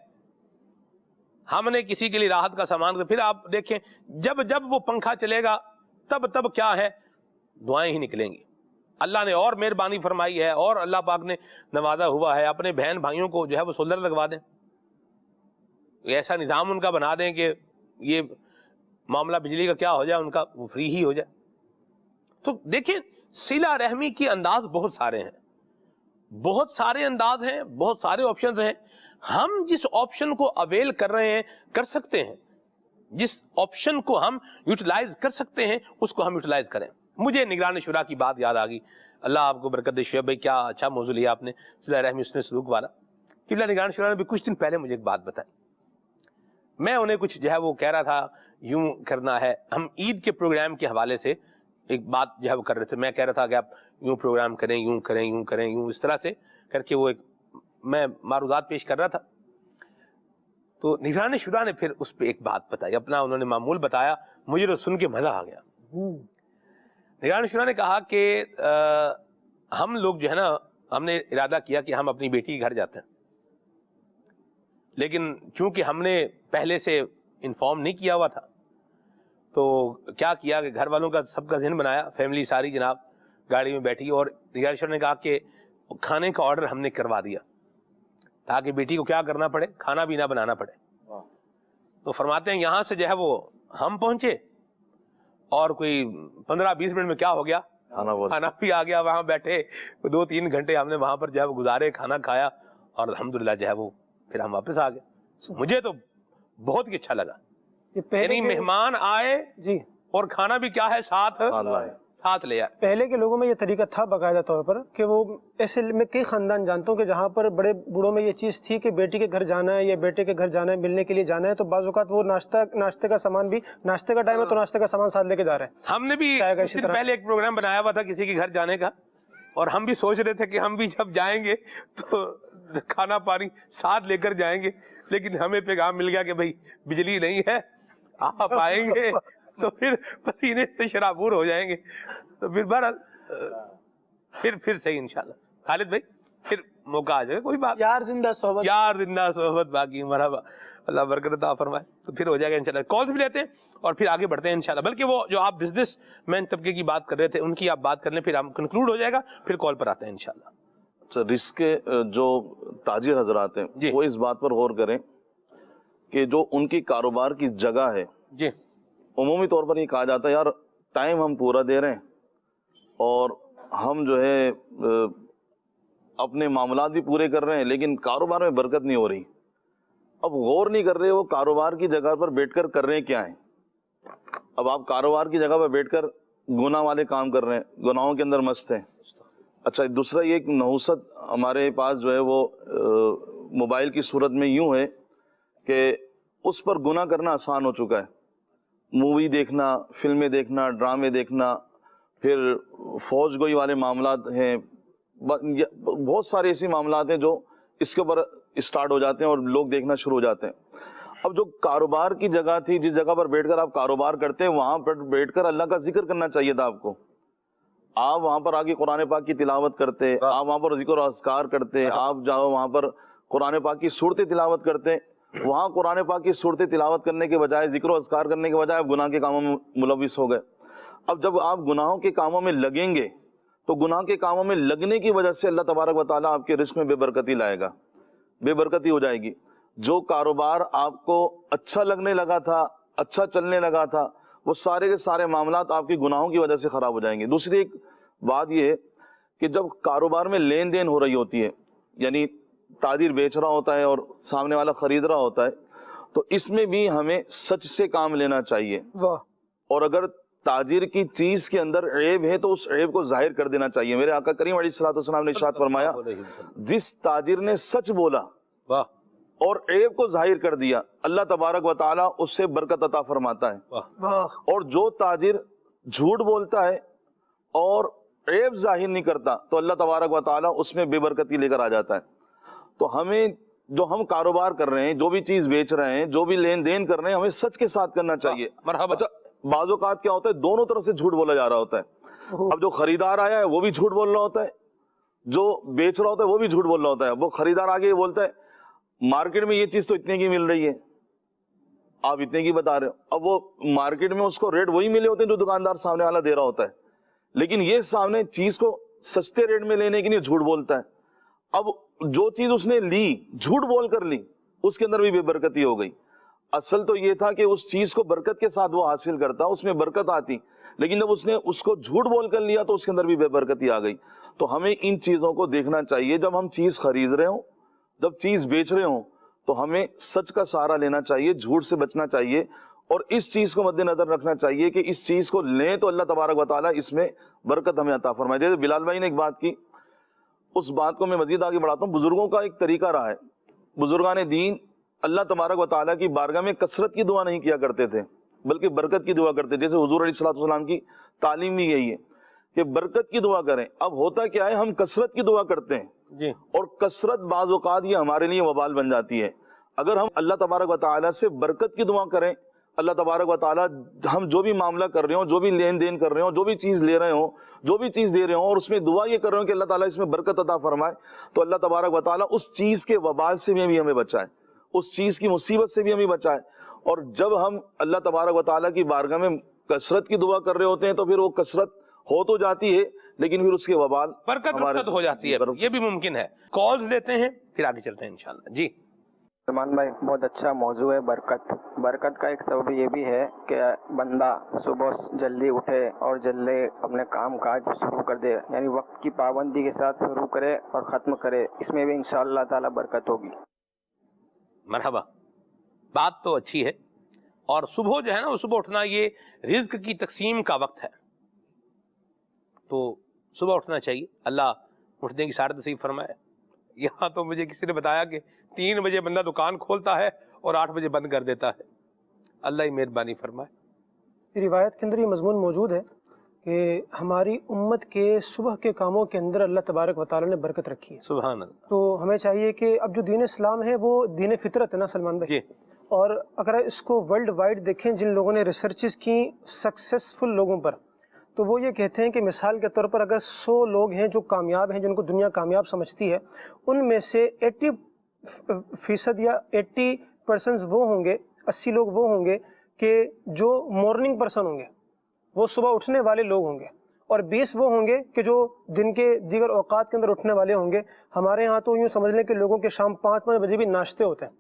ہم نے کسی کے لیے راحت کا سامان، پھر آپ دیکھیں جب وہ پنکھا چلے گا تب کیا ہے، دعائیں ہی نکلیں گی. اللہ نے اور مہربانی فرمائی ہے، اور اللہ پاک نے نوازا ہوا ہے. اپنے بہن بھائیوں کو جو ہے وہ سولر لگوا دیں، ایسا نظام ان کا بنا دیں کہ یہ معاملہ بجلی کا کیا ہو جائے ان کا وہ فری ہی ہو جائے. تو دیکھیں صلہ رحمی کے انداز بہت سارے ہیں، بہت سارے انداز ہیں، بہت سارے آپشنز ہیں. ہم جس آپشن کو اویل کر رہے ہیں کر سکتے ہیں، جس آپشن کو ہم یوٹیلائز کر سکتے ہیں اس کو ہم یوٹیلائز کریں. مجھے نگران شورا کی بات یاد آ گئی. اللہ آپ کو برکت دے. شعیب بھائی کیا اچھا موضوع لیا آپ نے، صلہ رحمی حسن سلوک والا. قبلہ نگران شورا نے بھی کچھ دن پہلے مجھے ایک بات بتائی. میں انہیں کچھ جو ہے وہ کہہ رہا تھا یوں کرنا ہے. ہم عید کے پروگرام کے حوالے سے ایک بات جو ہے وہ کر رہے تھے. میں کہہ رہا تھا کہ آپ یوں پروگرام کریں، یوں کریں، یوں کریں، یوں اس طرح سے کر کے وہ ایک میں معروضات پیش کر رہا تھا. تو نگران شورا نے پھر اس پہ ایک بات بتائی، اپنا انہوں نے معمول بتایا، مجھے تو سن کے مزہ آ گیا. نگران شورا نے کہا کہ ہم لوگ جو ہے نا ہم نے ارادہ کیا کہ ہم اپنی بیٹی کے گھر جاتے ہیں، لیکن چونکہ ہم نے پہلے سے انفارم نہیں کیا ہوا تھا تو کیا کیا کہ گھر والوں کا سب کا ذہن بنایا، فیملی ساری جناب گاڑی میں بیٹھی اور ریگارشن نے کہا کہ کھانے کا آرڈر ہم نے کروا دیا تاکہ بیٹی کو کیا کرنا پڑے، کھانا بھی نہ بنانا پڑے۔ تو فرماتے ہیں یہاں سے جو ہے وہ ہم پہنچے اور کوئی 15-20 منٹ میں کیا ہو گیا، کھانا بھی آ گیا، وہاں بیٹھے 2-3 گھنٹے ہم نے وہاں پر جو ہے وہ گزارے، کھانا کھایا اور الحمدللہ جو ہے وہ پھر ہم واپس آ گئے۔ مجھے تو بہت ہی اچھا لگا، یعنی مہمان آئے جی اور کھانا بھی کیا ہے ساتھ لے آئے۔ پہلے کے لوگوں میں یہ طریقہ تھا باقاعدہ طور پر کہ وہ ایسے میں کئی خاندان جانتا ہوں کہ جہاں پر بڑے بوڑھوں میں یہ چیز تھی کہ بیٹی کے گھر جانا ہے یا بیٹے کے گھر جانا ہے، ملنے کے لیے جانا ہے، تو بعض اوقات وہ ناشتے کا سامان بھی، ناشتے کا ٹائم ہے تو ناشتے کا سامان ساتھ لے کے جا رہے ہیں۔ ہم نے بھی کچھ دن پہلے ایک پروگرام بنایا ہوا تھا کسی کے گھر جانے کا، اور ہم بھی سوچ رہے تھے کہ ہم بھی جب جائیں گے تو کھانا پانی ساتھ لے کر جائیں گے، لیکن ہمیں پیغام مل گیا کہ بھائی بجلی نہیں ہے، آپ آئیں گے تو پھر پسینے سے شرابور ہو جائیں گے، تو پھر بہرحال پھر صحیح انشاءاللہ۔ خالد بھائی پھر موقع آ جائے گا، کوئی بات، یار زندہ صحبت باقی، مرحبا، اللہ برکت عطا فرمائے، تو پھر ہو جائے گا انشاءاللہ۔ کالز بھی لیتے ہیں اور پھر آگے بڑھتے ہیں انشاءاللہ، بلکہ وہ جو آپ بزنس مین طبقے کی بات کر رہے تھے ان کی آپ بات کر لیں، پھر ہم کنکلوڈ ہو جائے گا، پھر کال پر آتے ہیں انشاءاللہ۔ اچھا، رزق کے جو تاجر حضرات ہیں وہ اس بات پر غور کریں کہ جو ان کی کاروبار کی جگہ ہے، جی عمومی طور پر یہ کہا جاتا ہے یار ٹائم ہم پورا دے رہے ہیں اور ہم جو ہے اپنے معاملات بھی پورے کر رہے ہیں، لیکن کاروبار میں برکت نہیں ہو رہی۔ اب غور نہیں کر رہے وہ کاروبار کی جگہ پر بیٹھ کر رہے کیا ہیں۔ اب آپ کاروبار کی جگہ پر بیٹھ کر گناہ والے کام کر رہے ہیں، گناہوں کے اندر مست ہیں۔ اچھا، دوسرا یہ ایک نحوست ہمارے پاس جو ہے وہ موبائل کی صورت میں یوں ہے کہ اس پر گناہ کرنا آسان ہو چکا ہے۔ مووی دیکھنا، فلمیں دیکھنا، ڈرامے دیکھنا، پھر فوج گوئی والے معاملات ہیں، بہت سارے ایسے معاملات ہیں جو اس کے اوپر اسٹارٹ ہو جاتے ہیں اور لوگ دیکھنا شروع ہو جاتے ہیں۔ اب جو کاروبار کی جگہ تھی، جس جگہ پر بیٹھ کر آپ کاروبار کرتے ہیں، وہاں پر بیٹھ کر اللہ کا ذکر کرنا چاہیے تھا آپ کو۔ آپ وہاں پر آگے قرآن پاک کی تلاوت کرتے، آپ وہاں پر ذکر و اذکار کرتے، آپ جاؤ وہاں پر قرآن پاک کی صورتیں تلاوت کرتے، وہاں قرآن پاک کی صورتیں تلاوت کرنے کے بجائے، ذکر و اذکار کرنے کے بجائے آپ گناہ کے کاموں میں ملوث ہو گئے۔ اب جب آپ گناہوں کے کاموں میں لگیں گے تو گناہ کے کاموں میں لگنے کی وجہ سے اللہ تبارک و تعالیٰ آپ کے رزق میں بے برکتی لائے گا، بے برکتی ہو جائے گی۔ جو کاروبار آپ کو اچھا لگنے لگا تھا، اچھا چلنے لگا تھا، وہ سارے کے سارے معاملات آپ کے گناہوں کی وجہ سے خراب ہو جائیں گے۔ دوسری ایک بات یہ ہے کہ جب کاروبار میں لین دین ہو رہی ہوتی ہے، یعنی تاجر بیچ رہا ہوتا ہے اور سامنے والا خرید رہا ہوتا ہے، تو اس میں بھی ہمیں سچ سے کام لینا چاہیے۔ اور اگر تاجر کی چیز کے اندر عیب ہے تو اس عیب کو ظاہر کر دینا چاہیے۔ میرے آقا کریم علیہ الصلوۃ والسلام نے ارشاد فرمایا، جس تاجر نے سچ بولا اور عیب کو ظاہر کر دیا، اللہ تبارک و تعالیٰ اس سے برکت عطا فرماتا ہے۔ اور جو تاجر جھوٹ بولتا ہے اور عیب ظاہر نہیں کرتا تو اللہ تبارک و تعالیٰ اس میں بے برکتی لے کر آ جاتا ہے۔ تو ہمیں جو ہم کاروبار کر رہے ہیں، جو بھی چیز بیچ رہے ہیں، جو بھی لین دین کر رہے ہیں، ہمیں سچ کے ساتھ کرنا چاہیے۔ اچھا، بعض اوقات کیا ہوتا ہے دونوں طرف سے جھوٹ بولا جا رہا ہوتا ہے۔ اب جو خریدار آیا ہے وہ بھی جھوٹ بول رہا ہوتا ہے، جو بیچ رہا ہوتا ہے وہ بھی جھوٹ بول رہا ہوتا ہے۔ وہ خریدار آگے یہ بولتا ہے مارکیٹ میں یہ چیز تو اتنے کی مل رہی ہے، آپ اتنے کی بتا رہے ہو۔ اب وہ مارکیٹ میں اس کو ریٹ وہی ملے ہوتے ہیں جو دکاندار سامنے والا دے رہا ہوتا ہے، لیکن یہ سامنے چیز کو سستے ریٹ میں لینے کے لیے جھوٹ بولتا ہے۔ اب جو چیز اس نے لی، جھوٹ بول کر لی، اس کے اندر بھی بے برکتی ہو گئی۔ اصل تو یہ تھا کہ اس چیز کو برکت کے ساتھ وہ حاصل کرتا، اس میں برکت آتی، لیکن جب اس نے اس کو جھوٹ بول کر لیا تو اس کے اندر بھی بے برکتی آ گئی۔ تو ہمیں ان چیزوں کو دیکھنا چاہیے، جب ہم چیز خرید رہے ہوں، جب چیز بیچ رہے ہوں، تو ہمیں سچ کا سہارا لینا چاہیے، جھوٹ سے بچنا چاہیے، اور اس چیز کو مد نظر رکھنا چاہیے کہ اس چیز کو لیں تو اللہ تبارک و تعالیٰ اس میں برکت ہمیں عطا فرمائے۔ جیسے بلال بھائی نے ایک بات کی، اس بات کو میں مزید آگے بڑھاتا ہوں۔ بزرگوں کا ایک طریقہ رہا ہے، بزرگان دین اللہ تبارک و تعالیٰ کی بارگاہ میں کثرت کی دعا نہیں کیا کرتے تھے، بلکہ برکت کی دعا کرتے۔ جیسے حضور علیہ الصلوۃ والسلام کی تعلیم بھی یہی ہے کہ برکت کی دعا کریں۔ اب ہوتا کیا ہے، ہم کثرت کی دعا کرتے ہیں اور کثرت بعض اوقات یہ ہمارے لیے وبال بن جاتی ہے۔ اگر ہم اللہ تبارک و تعالیٰ سے برکت کی دعا کریں اللہ تبارک و تعالیٰ ہم جو بھی معاملہ کر رہے ہوں، جو بھی لین دین کر رہے ہوں، جو بھی چیز لے رہے ہوں، جو بھی چیز دے رہے ہوں، اور اس میں دعا یہ کر رہے ہوں کہ اللہ تعالیٰ اس میں برکت عطا فرمائے، تو اللہ تبارک و تعالیٰ اس چیز کے وبال سے بھی ہمیں بچائے، اس چیز کی مصیبت سے بھی ہمیں بچائے۔ اور جب ہم اللہ تبارک و تعالیٰ کی بارگاہ میں کثرت کی دعا کر رہے ہوتے ہیں تو پھر وہ کثرت ہو تو جاتی ہے، لیکن پھر اس کے وبال برکت ہو جاتی ہے، یہ بھی ممکن ہے۔ کالز لیتے ہیں پھر آگے چلتے ہیں انشاءاللہ۔ جی سلمان بھائی، بہت اچھا موضوع ہے برکت کا ایک سبب یہ بھی ہے کہ بندہ صبح جلدی اٹھے اور جلدی اپنے کام کاج شروع کر دے، یعنی وقت کی پابندی کے ساتھ شروع کرے اور ختم کرے، اس میں بھی انشاءاللہ تعالی برکت ہوگی۔ مرحبا، بات تو اچھی ہے، اور صبح جو ہے نا، وہ صبح اٹھنا یہ رزق کی تقسیم کا وقت ہے، تو صبح اٹھنا چاہیے۔ اللہ اٹھنے کی سعادت نصیب فرمائے۔ یہاں تو مجھے کسی نے بتایا کہ 3 بجے بندہ دکان کھولتا ہے اور 8 بجے بند کر دیتا ہے، اللہ ہی مہربانی فرمائے۔ روایت کے اندر یہ مضمون موجود ہے کہ ہماری امت کے صبح کے کاموں کے اندر اللہ تبارک و تعالیٰ نے برکت رکھی ہے۔ سبحان اللہ۔ تو ہمیں چاہیے کہ اب جو دین اسلام ہے وہ دین فطرت ہے نا سلمان بھائی، اور اگر اس کو ورلڈ وائڈ دیکھیں، جن لوگوں نے ریسرچز کی سکسیسفل لوگوں پر، تو وہ یہ کہتے ہیں کہ مثال کے طور پر اگر 100 لوگ ہیں جو کامیاب ہیں، جن کو دنیا کامیاب سمجھتی ہے، ان میں سے 80% یا 80% وہ ہوں گے، 80 لوگ وہ ہوں گے کہ جو مارننگ پرسن ہوں گے، وہ صبح اٹھنے والے لوگ ہوں گے، اور 20 وہ ہوں گے کہ جو دن کے دیگر اوقات کے اندر اٹھنے والے ہوں گے۔ ہمارے ہاں تو یوں سمجھ لیں کہ لوگوں کے شام 5 بجے بھی ناشتے ہوتے ہیں،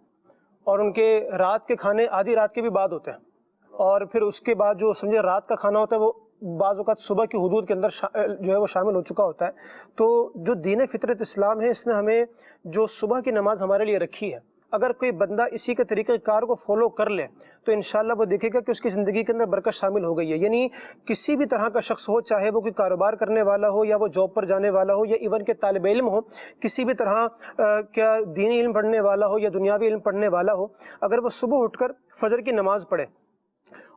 اور ان کے رات کے کھانے آدھی رات کے بھی بعد ہوتے ہیں، اور پھر اس کے بعد جو سمجھے رات کا کھانا ہوتا ہے وہ بعض اوقات صبح کی حدود کے اندر جو ہے وہ شامل ہو چکا ہوتا ہے۔ تو جو دین فطرت اسلام ہے، اس نے ہمیں جو صبح کی نماز ہمارے لیے رکھی ہے، اگر کوئی بندہ اسی کے طریقہ کار کو فالو کر لے تو انشاءاللہ وہ دیکھے گا کہ اس کی زندگی کے اندر برکت شامل ہو گئی ہے۔ یعنی کسی بھی طرح کا شخص ہو، چاہے وہ کوئی کاروبار کرنے والا ہو، یا وہ جاب پر جانے والا ہو، یا ایون کہ طالب علم ہو، کسی بھی طرح کیا دینی علم پڑھنے والا ہو یا دنیاوی علم پڑھنے والا ہو، اگر وہ صبح اٹھ کر فجر کی نماز پڑھے،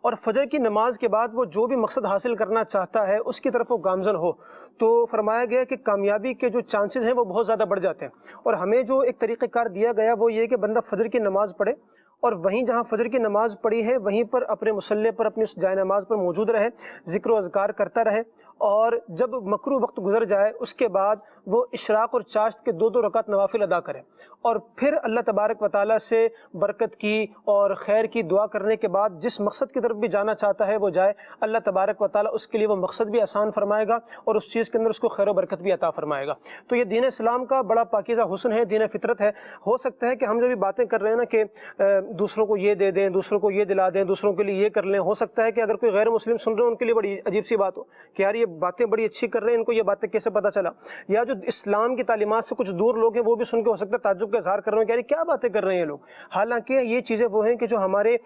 اور فجر کی نماز کے بعد وہ جو بھی مقصد حاصل کرنا چاہتا ہے اس کی طرف وہ گامزن ہو، تو فرمایا گیا کہ کامیابی کے جو چانسز ہیں وہ بہت زیادہ بڑھ جاتے ہیں۔ اور ہمیں جو ایک طریقہ کار دیا گیا وہ یہ کہ بندہ فجر کی نماز پڑھے، اور وہیں جہاں فجر کی نماز پڑھی ہے وہیں پر اپنے مصلی پر، اپنی جائے نماز پر موجود رہے، ذکر و اذکار کرتا رہے، اور جب مکروہ وقت گزر جائے اس کے بعد وہ اشراق اور چاشت کے 2 رکعت نوافل ادا کرے، اور پھر اللہ تبارک و تعالیٰ سے برکت کی اور خیر کی دعا کرنے کے بعد جس مقصد کی طرف بھی جانا چاہتا ہے وہ جائے، اللہ تبارک و تعالیٰ اس کے لیے وہ مقصد بھی آسان فرمائے گا اور اس چیز کے اندر اس کو خیر و برکت بھی عطا فرمائے گا۔ تو یہ دین اسلام کا بڑا پاکیزہ حسن ہے، دین فطرت ہے۔ ہو سکتا ہے کہ ہم جو بھی باتیں کر رہے ہیں نا کہ دوسروں کو یہ دے دیں، دوسروں کو یہ دلا دیں، دوسروں کے لیے یہ کر لیں، ہو سکتا ہے کہ اگر کوئی غیر مسلم سن رہے ہیں ان کے لیے بڑی عجیب سی بات ہو کہ یار یہ باتیں بڑی اچھی کر رہے ہیں، ان کو یہ باتیں کیسے پتہ چلا، یا جو اسلام کی تعلیمات سے کچھ دور لوگ ہیں وہ بھی سن کے ہو سکتا ہے تعجب کا اظہار کر رہے ہیں کہ یار کیا باتیں کر رہے ہیں یہ لوگ، حالانکہ یہ چیزیں وہ ہیں کہ جو ہمارے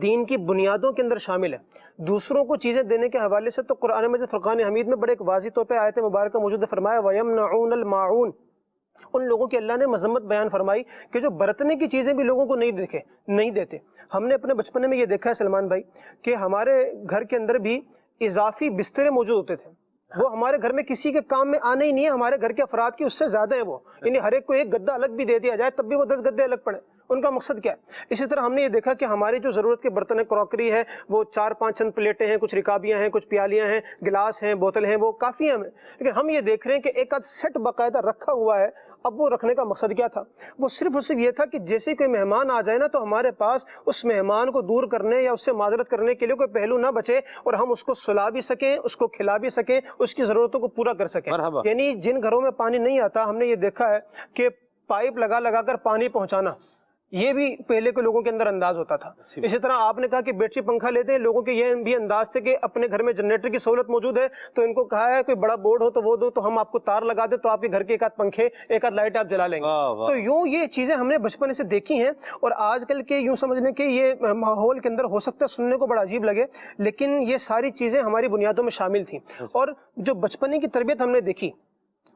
دین کی بنیادوں کے اندر شامل ہے۔ دوسروں کو چیزیں دینے کے حوالے سے تو قرآن مجید فرقان حمید میں بڑے ایک واضح طور پہ آیت مبارکہ موجود ہے، فرمایا وَيَمْنَعُونَ الْمَاعُونَ، ان لوگوں کی اللہ نے مذمت بیان فرمائی کہ جو برتنے کی چیزیں بھی لوگوں کو نہیں دیتے۔ ہم نے اپنے بچپنے میں یہ دیکھا ہے سلمان بھائی کہ ہمارے گھر کے اندر بھی اضافی بسترے موجود ہوتے تھے، وہ ہمارے گھر میں کسی کے کام میں آنے ہی نہیں ہے، ہمارے گھر کے افراد کی اس سے زیادہ ہیں وہ، یعنی ہر ایک کو ایک گدا الگ بھی دے دیا جائے تب بھی وہ 10 گدے الگ پڑے، ان کا مقصد کیا ہے؟ اسی طرح ہم نے یہ دیکھا کہ ہماری جو ضرورت کے برتن کراکری ہے وہ 4-5 چند پلیٹیں ہیں، کچھ رکابیاں ہیں، کچھ پیالیاں ہیں، گلاس ہیں، بوتل ہیں، وہ کافی ہیں ہمیں، لیکن ہم یہ دیکھ رہے ہیں کہ ایک آدھ سیٹ باقاعدہ رکھا ہوا ہے۔ اب وہ رکھنے کا مقصد کیا تھا؟ وہ صرف اور صرف یہ تھا کہ جیسے کوئی مہمان آ جائے نا تو ہمارے پاس اس مہمان کو دور کرنے یا اس سے معذرت کرنے کے لیے کوئی پہلو نہ بچے، اور ہم اس کو سلا بھی سکیں، اس کو کھلا بھی سکیں، اس کی ضرورتوں کو پورا کر سکیں۔ یعنی جن گھروں میں پانی نہیں آتا، ہم نے یہ دیکھا ہے کہ پائپ لگا کر پانی پہنچانا، یہ بھی پہلے کے لوگوں کے اندر انداز ہوتا تھا۔ اسی طرح آپ نے کہا کہ بیٹری پنکھا لیتے ہیں، لوگوں کے یہ بھی انداز تھے کہ اپنے گھر میں جنریٹر کی سہولت موجود ہے تو ان کو کہا ہے کوئی بڑا بورڈ ہو تو وہ دو تو ہم آپ کو تار لگا دیں تو آپ کے گھر کے ایک آدھ پنکھے، ایک آدھ لائٹ آپ جلا لیں گے۔ تو یوں یہ چیزیں ہم نے بچپن سے دیکھی ہیں، اور آج کل کے یوں سمجھنے کہ یہ ماحول کے اندر ہو سکتا ہے سننے کو بڑا عجیب لگے، لیکن یہ ساری چیزیں ہماری بنیادوں میں شامل تھیں۔ اور جو بچپنے کی تربیت ہم نے دیکھی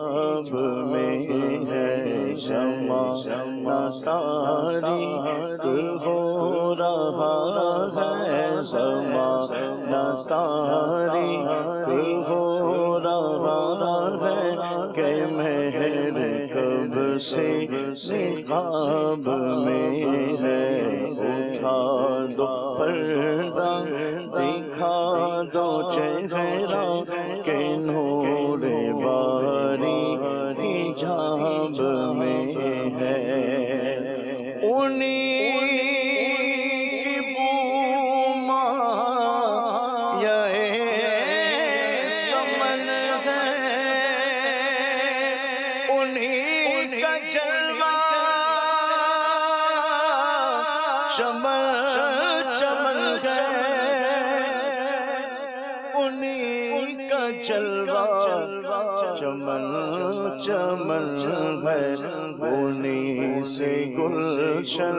ایجاب میں ہے زمانہ تاریک ہو رہا ہے زمانہ تاریک ہو رہا ہے کہ مہر کب سے نقاب میں ہے اٹھا دو پردہ دکھا دو چہرہ کہ نور باری حجاب میں ہے انہیں کی بو مایہ سمن ہے انہیں کا جلوہ چمن چمن ہے انہیں کا جلوہ چمن چمن ہے انہیں سے گلشن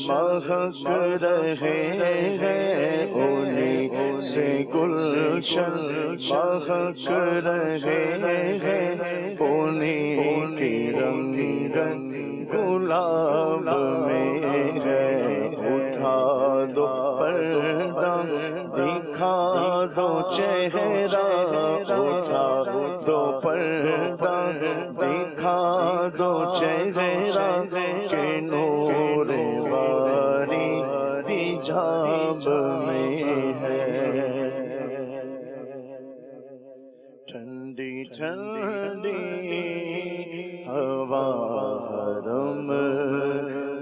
مہک رہے ہیں انہیں سے گلشن مہک رہے ہیں انہیں کی رنگن گلاب میں ہے اٹھا دو پردہ دکھا دو چہرہ اٹھا دو پردہ دکھا دو چہرہ کہ نور باری حجاب میں ہے ٹھنڈی ٹھنڈی ہوا حرم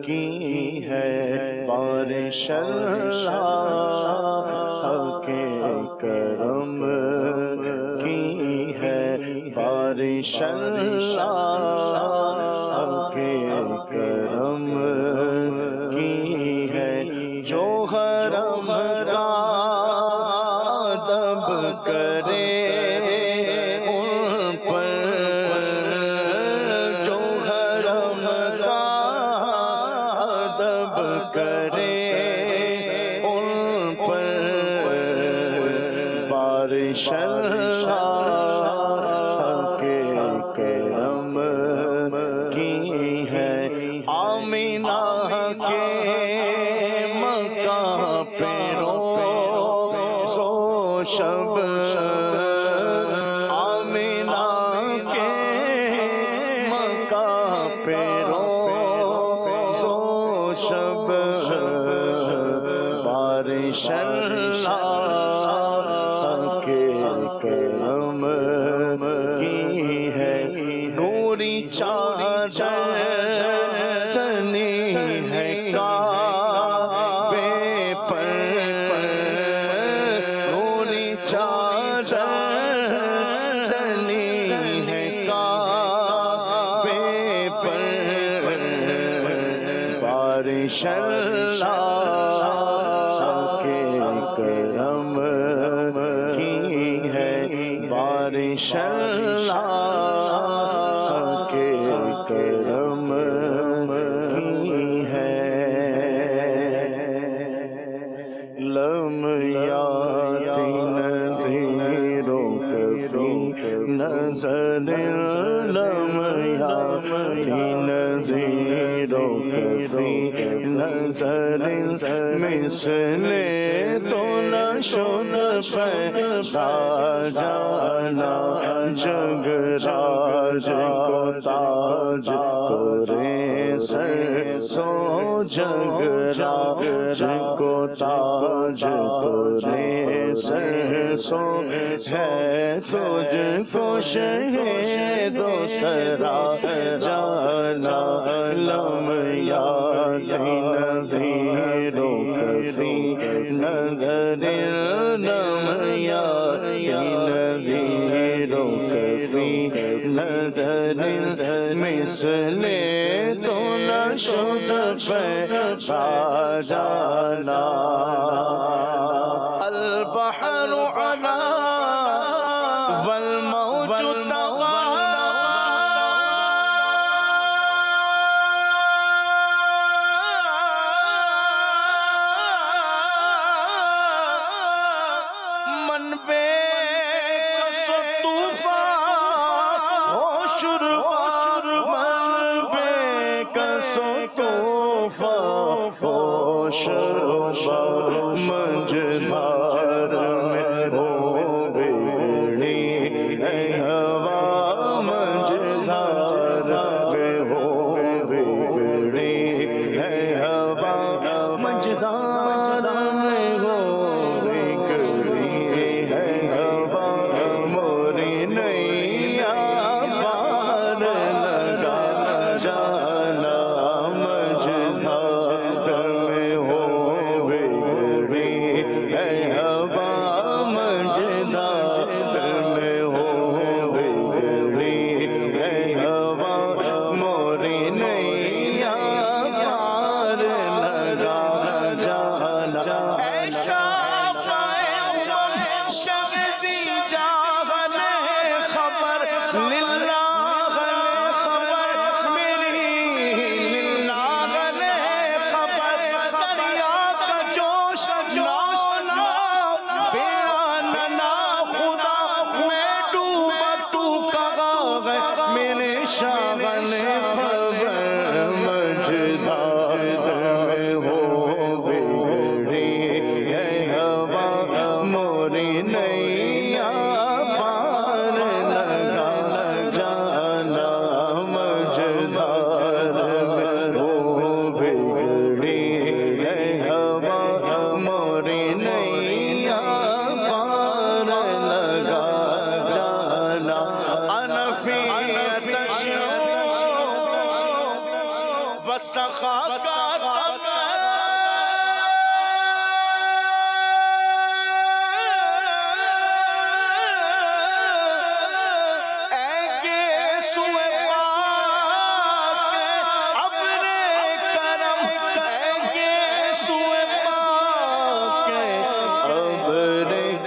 کی ہے بارش اللہ کے کرم کی ہے بارش اللہ کے کرم کی ہے جو حرم کا ادب کرے اللہ کے کرم کی ہے آمینہ کے مکہ پہ روز و شب آمینہ کے مکہ پہ روز و شب بارش کرم کی ہے نوری چادر تنی ہے کعبے پر نوری چادر تنی ہے کعبے پر بارش اللہ کے کرم کی ہے بارش اللہ کے کرم کی ہے لمیاتی نظیروں کفی نظر لمیاتی نظیروں کفی نظر مثل تو نہ شد پیدا جانا جگ راج کو تاج کرے سر سو جگ راج کو تاج کرے سر سو ہے تجھ کو شہید و سرا جانا لمیاتی نظیروں کفی نظر لمیاتی نظیروں کفی نظر مثل تو نہ شد پیدا جانا البحر علا والموج طغى من بے کس طوفان ہوش توفا پوش منجھار میں ہو بگڑی ہے ہوا منجھار میں ہو بگڑی ہے ہوا منجھار میں ہو بگڑی ہے ہوا موری نیا پار لگا جانا منجھار میں ہو بگڑی ہے ہوا منجھار میں ہو بگڑی ہے ہوا موری نیا پار لگا جانا اے شغزی جاغل خبر للہ خبر میری للہ خبر دریا کا جوش نانا بیان نا خدا میں ڈوبا تو کہا میرے شاغل خبر منجھار میں ہو بگڑی ہے ہوا موری نیا پار لگا جانا منجھار میں ہو بگڑی ہے ہوا موری نیا پار لگا جانا انا فی تشعر وسخا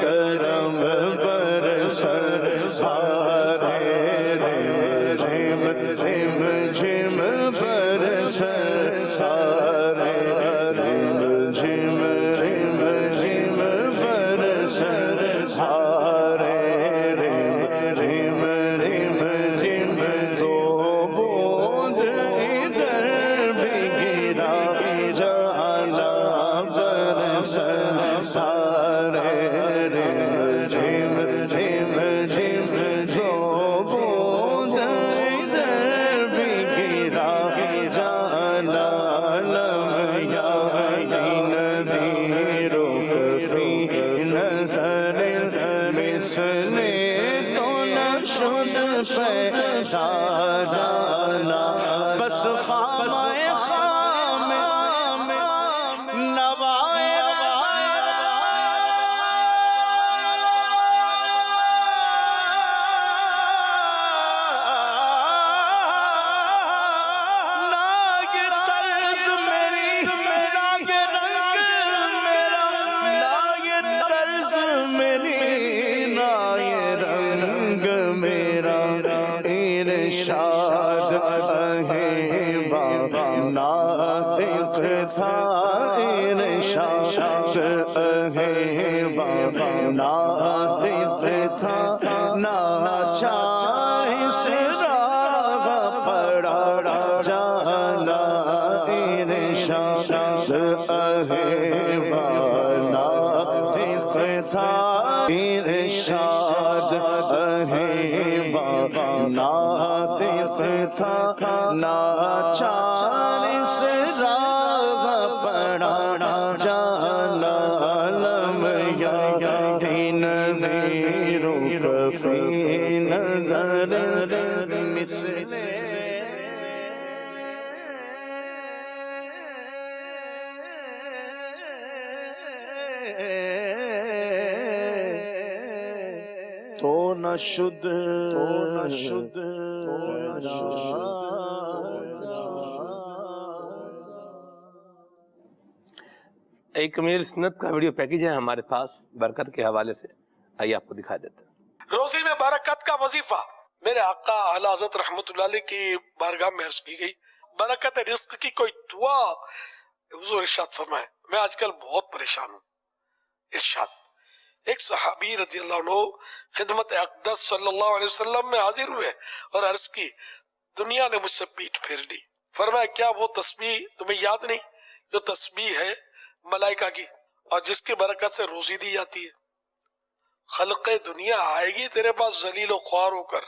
کرم برسر سارے ریم ریم جھم برسر سارے ریم جھم برسر سارے ریم ریم جھم دو بوند ادھر بھی گرا جانا برسر سارے جھم جھم جھم دو بوند ادھر بھی گرا جانا لمیا دین دیرو فی نظر مثل تو نشد پیدا جانا بس خامہ خام نوائے ارشاد اہیبا ناطق تھا ارشاد اہیبا ناطق تھا ناچاہ سے راہ پڑا جانا ارشاد اہیبا ناطق تھا ارشاد اہیبا ناطق تھا ناچار سے راہ پڑا جانا لمیا دین دیرو فی نظر مثل تو نہ شد ایک کمیل سنت کا ویڈیو پیکیج ہے ہمارے پاس برکت کے حوالے سے، آئیے آپ کو دکھا دیتے ہیں۔ روزی میں برکت کا وظیفہ میرے آقا اعلی حضرت رحمت اللہ علیہ کی بارگاہ میں عرض کی گئی، برکت رزق کی کوئی دعا حضور ارشاد فرمائے، میں آج کل بہت پریشان ہوں۔ ارشاد ایک صحابی رضی اللہ عنہ خدمت اقدس صلی اللہ علیہ وسلم میں حاضر ہوئے اور عرض کی، دنیا نے مجھ سے پیٹھ پھیر لی، فرمایا کیا وہ تسبیح تمہیں یاد نہیں جو تسبیح ہے ملائکہ کی اور جس کی برکت سے روزی دی جاتی ہے؟ خلق دنیا آئے گی تیرے پاس ذلیل و خوار ہو کر،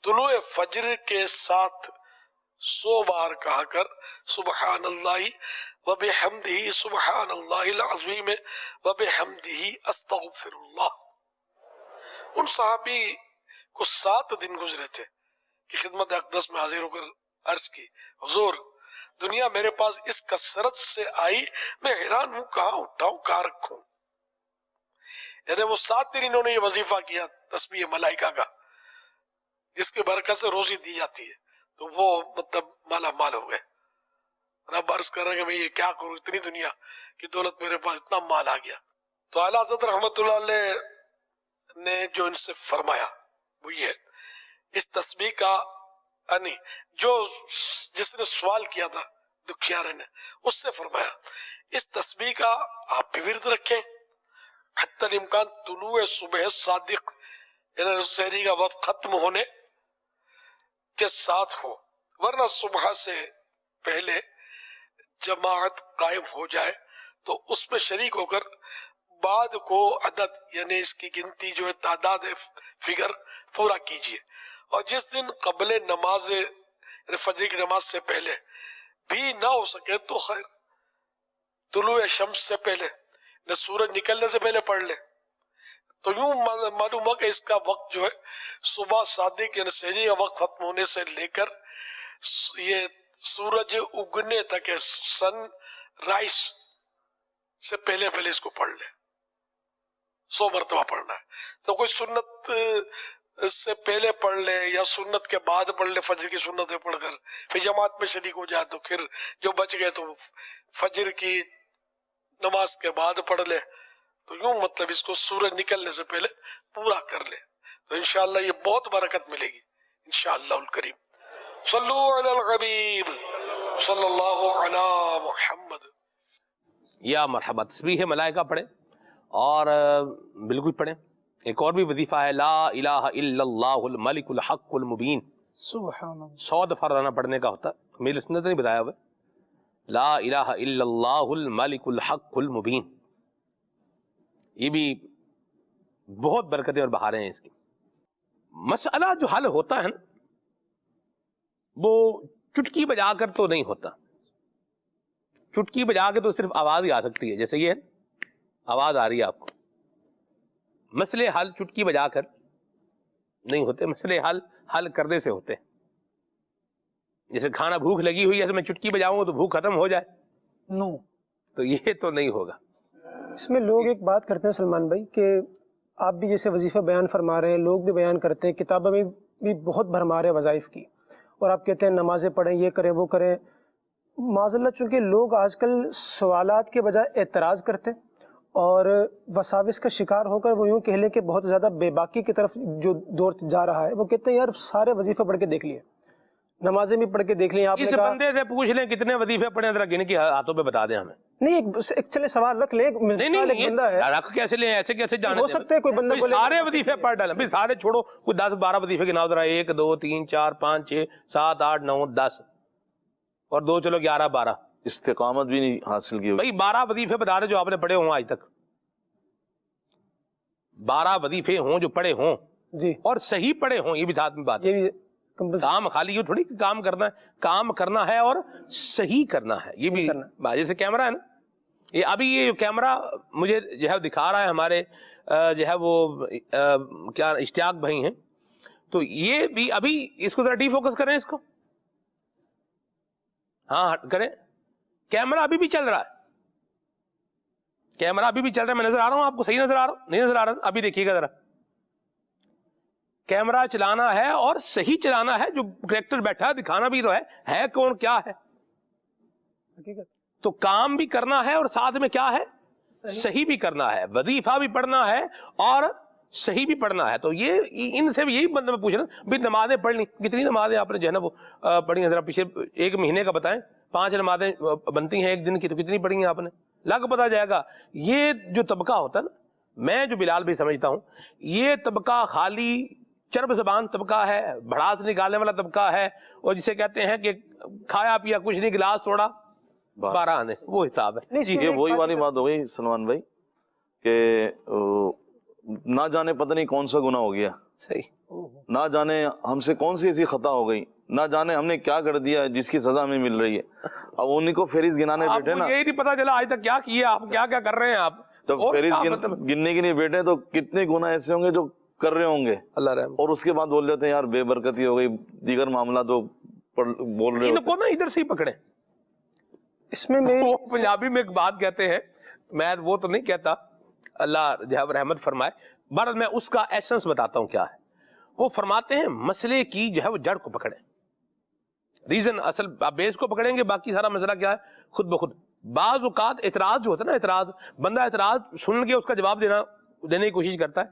طلوع فجر کے ساتھ 100 بار کہا کر سبحان اللہ وبحمدہ سبحان اللہ العظیم وبحمدہ استغفر اللہ۔ ان صحابی کو 7 دن گزرے تھے کہ خدمت اقدس میں حاضر ہو کر عرض کی حضور دنیا میرے پاس اس کثرت سے آئی، میں حیران ہوں کہاں اٹھاؤں کہاں رکھوں۔ یعنی وہ 7 دن انہوں نے یہ وظیفہ کیا تسبیح ملائکہ کا جس کی برکت سے روزی دی جاتی ہے، تو وہ مطلب مالا مال ہو گئے۔ رب عرض کر رہے ہیں کہ میں یہ کیا کروں، اتنی دنیا کی دولت میرے پاس، اتنا مال آ گیا۔ تو اعلیٰ حضرت رحمت اللہ علیہ نے جو ان سے فرمایا وہ یہ اس تسبیح کا یعنی جو جس نے سوال کیا تھا دکھیارے نے، اس سے فرمایا اس تسبیح کا آپ بھی ورد رکھیں حتی الامکان طلوع صبح صادق، یعنی سحری کا وقت ختم ہونے کے ساتھ ہو، ورنہ صبح سے پہلے جماعت قائم ہو جائے تو اس میں شریک ہو کر بعد کو عدد یعنی اس کی گنتی جو ہے تعداد فگر پورا کیجئے، اور جس دن قبل نماز فجر کی نماز سے پہلے بھی نہ ہو سکے تو خیر طلوع شمس سے پہلے نہ سورج نکلنے سے پہلے پڑھ لے۔ تو یوں معلوم ہوا کہ اس کا وقت جو ہے صبح صادق یعنی سحری کا وقت ختم ہونے سے لے کر یہ سورج اگنے تک ہے، سن رائز سے پہلے پہلے اس کو پڑھ لے، 100 مرتبہ پڑھنا ہے۔ تو کوئی سنت سے پہلے پڑھ لے یا سنت کے بعد پڑھ لے، فجر کی سنت پڑھ کر پھر جماعت میں شریک ہو جائے تو پھر جو بچ گئے تو فجر کی نماز کے بعد پڑھ لے، تو یوں مطلب اس کو سورج نکلنے سے پہلے پورا کر لے، تو انشاءاللہ یہ بہت برکت ملے گی انشاءاللہ الکریم۔ صلو علی الحبیب صلی اللہ علی محمد۔ یا مرحبا، تسبیح ملائکہ پڑھیں اور بالکل پڑھیں۔ ایک اور بھی وظیفہ ہے لا الہ الا اللہ الملک الحق المبین، سبحان اللہ، 100 دفعہ روزانہ پڑھنے کا ہوتا ہے، میری سنت نہیں بتایا ہوا۔ لا الہ الا اللہ الملک الحق المبین، یہ بھی بہت برکتیں اور بہاریں ہیں اس کی۔ مسئلہ جو حل ہوتا ہے نا وہ چٹکی بجا کر تو نہیں ہوتا، چٹکی بجا کے تو صرف آواز ہی آ سکتی ہے، جیسے یہ آواز آ رہی ہے آپ کو۔ مسئلے حل چٹکی بجا کر نہیں ہوتے، مسئلے حل کرنے سے ہوتے ہیں۔ جیسے کھانا بھوک لگی ہوئی ہے تو میں چٹکی بجاؤں گا تو بھوک ختم ہو جائے، نو، تو یہ تو نہیں ہوگا۔ اس میں لوگ ایک بات کرتے ہیں سلمان بھائی کہ آپ بھی جیسے وظیفہ بیان فرما رہے ہیں، لوگ بھی بیان کرتے ہیں، کتابوں میں بھی بہت بھرمار ہے وظائف کی، اور آپ کہتے ہیں نمازیں پڑھیں، یہ کریں وہ کریں۔ معاذ اللہ چونکہ لوگ آج کل سوالات کے بجائے اعتراض کرتے ہیں اور وساوس کا شکار ہو کر وہ یوں کہہ لیں کہ بہت زیادہ بے باکی کی طرف جو دور جا رہا ہے، وہ کہتے ہیں یار سارے وظیفے پڑھ کے دیکھ لیے، نمازیں بھی پڑھ کے دیکھ لیں۔ آپ اس نے کہا بندے سے پوچھ لیں کتنے وظیفے پڑھے، ذرا گن کے ہاتھوں پہ بتا دیں ہمیں۔ نہیں، ایک چلے سوال رکھ لیں، مثال ایک بندہ ہے، رکھ کیسے لیں، ایسے کیسے جانے ہو سکتا ہے کوئی بندہ بولے سارے وظیفے پڑھ ڈالیں، بھائی سارے چھوڑو، کوئی 10-12 وظیفے گناؤ ذرا، 1 2 3 4 5 6 7 8 9 10 اور 2 چلو 11 12، استقامت بھی نہیں حاصل کی۔ بھائی 12 وظیفے بتا دیں جو آپ نے پڑھے ہوں آج تک، 12 وظیفے ہوں جو پڑھے ہوں جی، اور صحیح پڑھے ہوں، یہ بھی ساتھ میں بات ہے۔ یہ بھی کام خالی یوں تھوڑی کہ کام کرنا ہے، کام کرنا ہے اور صحیح کرنا ہے، یہ بھی جیسے کیمرہ ہے نا، یہ ابھی یہ کیمرہ مجھے جو ہے دکھا رہا ہے ہمارے جو ہے وہ کیا اشتیاق بھائی ہیں، تو یہ بھی ابھی اس کو ذرا ڈی فوکس کریں، اس کو ہاں کریں، کیمرہ ابھی بھی چل رہا ہے، کیمرہ ابھی بھی چل رہا ہے، میں نظر آ رہا ہوں آپ کو، صحیح نظر آ رہا ہوں، نہیں نظر آ رہا؟ ابھی دیکھیے گا ذرا، کیمرہ چلانا ہے اور صحیح چلانا ہے، جو کریکٹر بیٹھا ہے دکھانا بھی تو ہے کون کیا ہے، تو کام بھی کرنا ہے اور ساتھ میں کیا ہے، صحیح بھی کرنا ہے، وظیفہ بھی پڑھنا ہے اور صحیح بھی پڑھنا ہے۔ تو یہ ان سے بھی یہی بندہ میں پوچھ رہا ہوں، بھی نمازیں پڑھ لی، کتنی نمازیں آپ نے جو ہے نا وہ پڑھی ہیں، ذرا پیچھے 1 مہینے کا بتائیں، 5 نمازیں بنتی ہیں ایک دن کی، تو کتنی پڑھی ہیں آپ نے، لگ پتہ جائے گا۔ یہ جو طبقہ ہوتا ہے نا، میں جو بلال بھی سمجھتا ہوں، یہ طبقہ خالی چرب زبان طبقہ ہے، بھڑاس نکالنے والا طبقہ ہے، اور جسے کہتے ہیں کہ کھایا پیا کچھ نہیں، گلاس توڑا 12 آنے، وہ حساب ہے. جی یہ وہی والی بات ہو گئی سلمان بھائی کہ نہ جانے پتہ نہیں کون سا گناہ ہو گیا، صحیح، نہ جانے ہم سے کون سی ایسی خطا ہو گئی، نہ جانے ہم نے کیا کر دیا جس کی سزا ہمیں مل رہی ہے. اب انہیں کو فہرست گنانے بیٹھے نا، یہی نہیں پتا چلا آج تک کیا کیا، آپ کیا کیا کر رہے ہیں. آپ جب فہرست گننے کے لیے بیٹھے تو کتنے گناہ ایسے ہوں گے جو کر رہے ہوں گے، اللہ رحم. اور اس کے بعد بول جاتے ہیں یار بے برکتی ہو گئی، دیگر معاملہ تو بول رہے ان کو نا ادھر سے ہی پکڑے. اس میں وہ پنجابی میں ایک بات کہتے ہیں، میں وہ تو نہیں کہتا، اللہ جو ہے رحمت فرمائے، بہرحال میں اس کا ایسنس بتاتا ہوں کیا ہے. وہ فرماتے ہیں مسئلے کی جو ہے وہ جڑ کو پکڑیں، ریزن اصل آپ بیس کو پکڑیں گے، باقی سارا مسئلہ کیا ہے خود بخود. بعض اوقات اعتراض جو ہوتا ہے نا، اعتراض بندہ اعتراض سن کے اس کا جواب دینے کی کوشش کرتا ہے،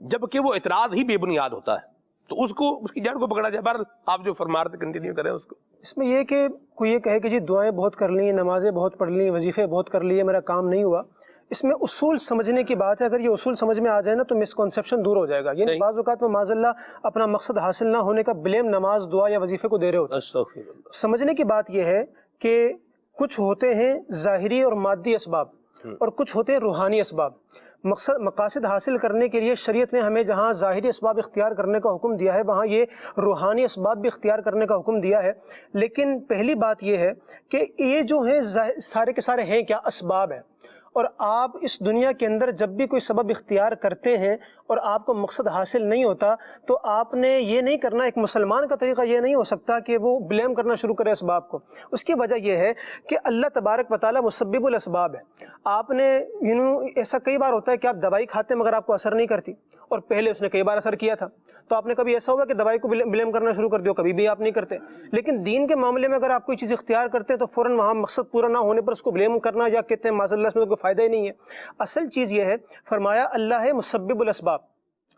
جبکہ وہ اعتراض ہی بے بنیاد ہوتا ہے، تو اس کی جڑ کو پکڑا جائے. بہرحال آپ جو فرما رہے تھے کنٹینیو کریں اس کو. اس میں یہ کہ کوئی یہ کہے کہ جی دعائیں بہت کر لی، نمازیں بہت پڑھ لی، وظیفے بہت کر لیے، میرا کام نہیں ہوا. اس میں اصول سمجھنے کی بات ہے، اگر یہ اصول سمجھ میں آ جائے نا تو مسکنسیپشن دور ہو جائے گا. یعنی بعض اوقات وہ معاذ اللہ اپنا مقصد حاصل نہ ہونے کا بلیم نماز، دعا یا وظیفے کو دے رہے ہوتے ہیں. سمجھنے کی بات یہ ہے کہ کچھ ہوتے ہیں ظاہری اور مادی اسباب، اور کچھ ہوتے ہیں روحانی اسباب. مقاصد حاصل کرنے کے لیے شریعت نے ہمیں جہاں ظاہری اسباب اختیار کرنے کا حکم دیا ہے، وہاں یہ روحانی اسباب بھی اختیار کرنے کا حکم دیا ہے. لیکن پہلی بات یہ ہے کہ یہ جو ہیں سارے کے سارے ہیں کیا؟ اسباب ہیں. اور آپ اس دنیا کے اندر جب بھی کوئی سبب اختیار کرتے ہیں اور آپ کو مقصد حاصل نہیں ہوتا تو آپ نے یہ نہیں کرنا. ایک مسلمان کا طریقہ یہ نہیں ہو سکتا کہ وہ بلیم کرنا شروع کرے اسباب کو. اس کی وجہ یہ ہے کہ اللہ تبارک و تعالیٰ مسبب الاسباب ہے. آپ نے ایسا کئی بار ہوتا ہے کہ آپ دوائی کھاتے مگر آپ کو اثر نہیں کرتی، اور پہلے اس نے کئی بار اثر کیا تھا، تو آپ نے کبھی ایسا ہوا کہ دوائی کو بلیم کرنا شروع کر دیا؟ کبھی بھی آپ نہیں کرتے. لیکن دین کے معاملے میں اگر آپ کوئی چیز اختیار کرتے ہیں تو فوراً وہاں مقصد پورا نہ ہونے پر اس کو بلیم کرنا، یا کہتے ہیں معاذ اللہ اس میں کوئی فائدہ ہی نہیں ہے. اصل چیز یہ ہے، فرمایا اللہ ہے مسبب الاسباب.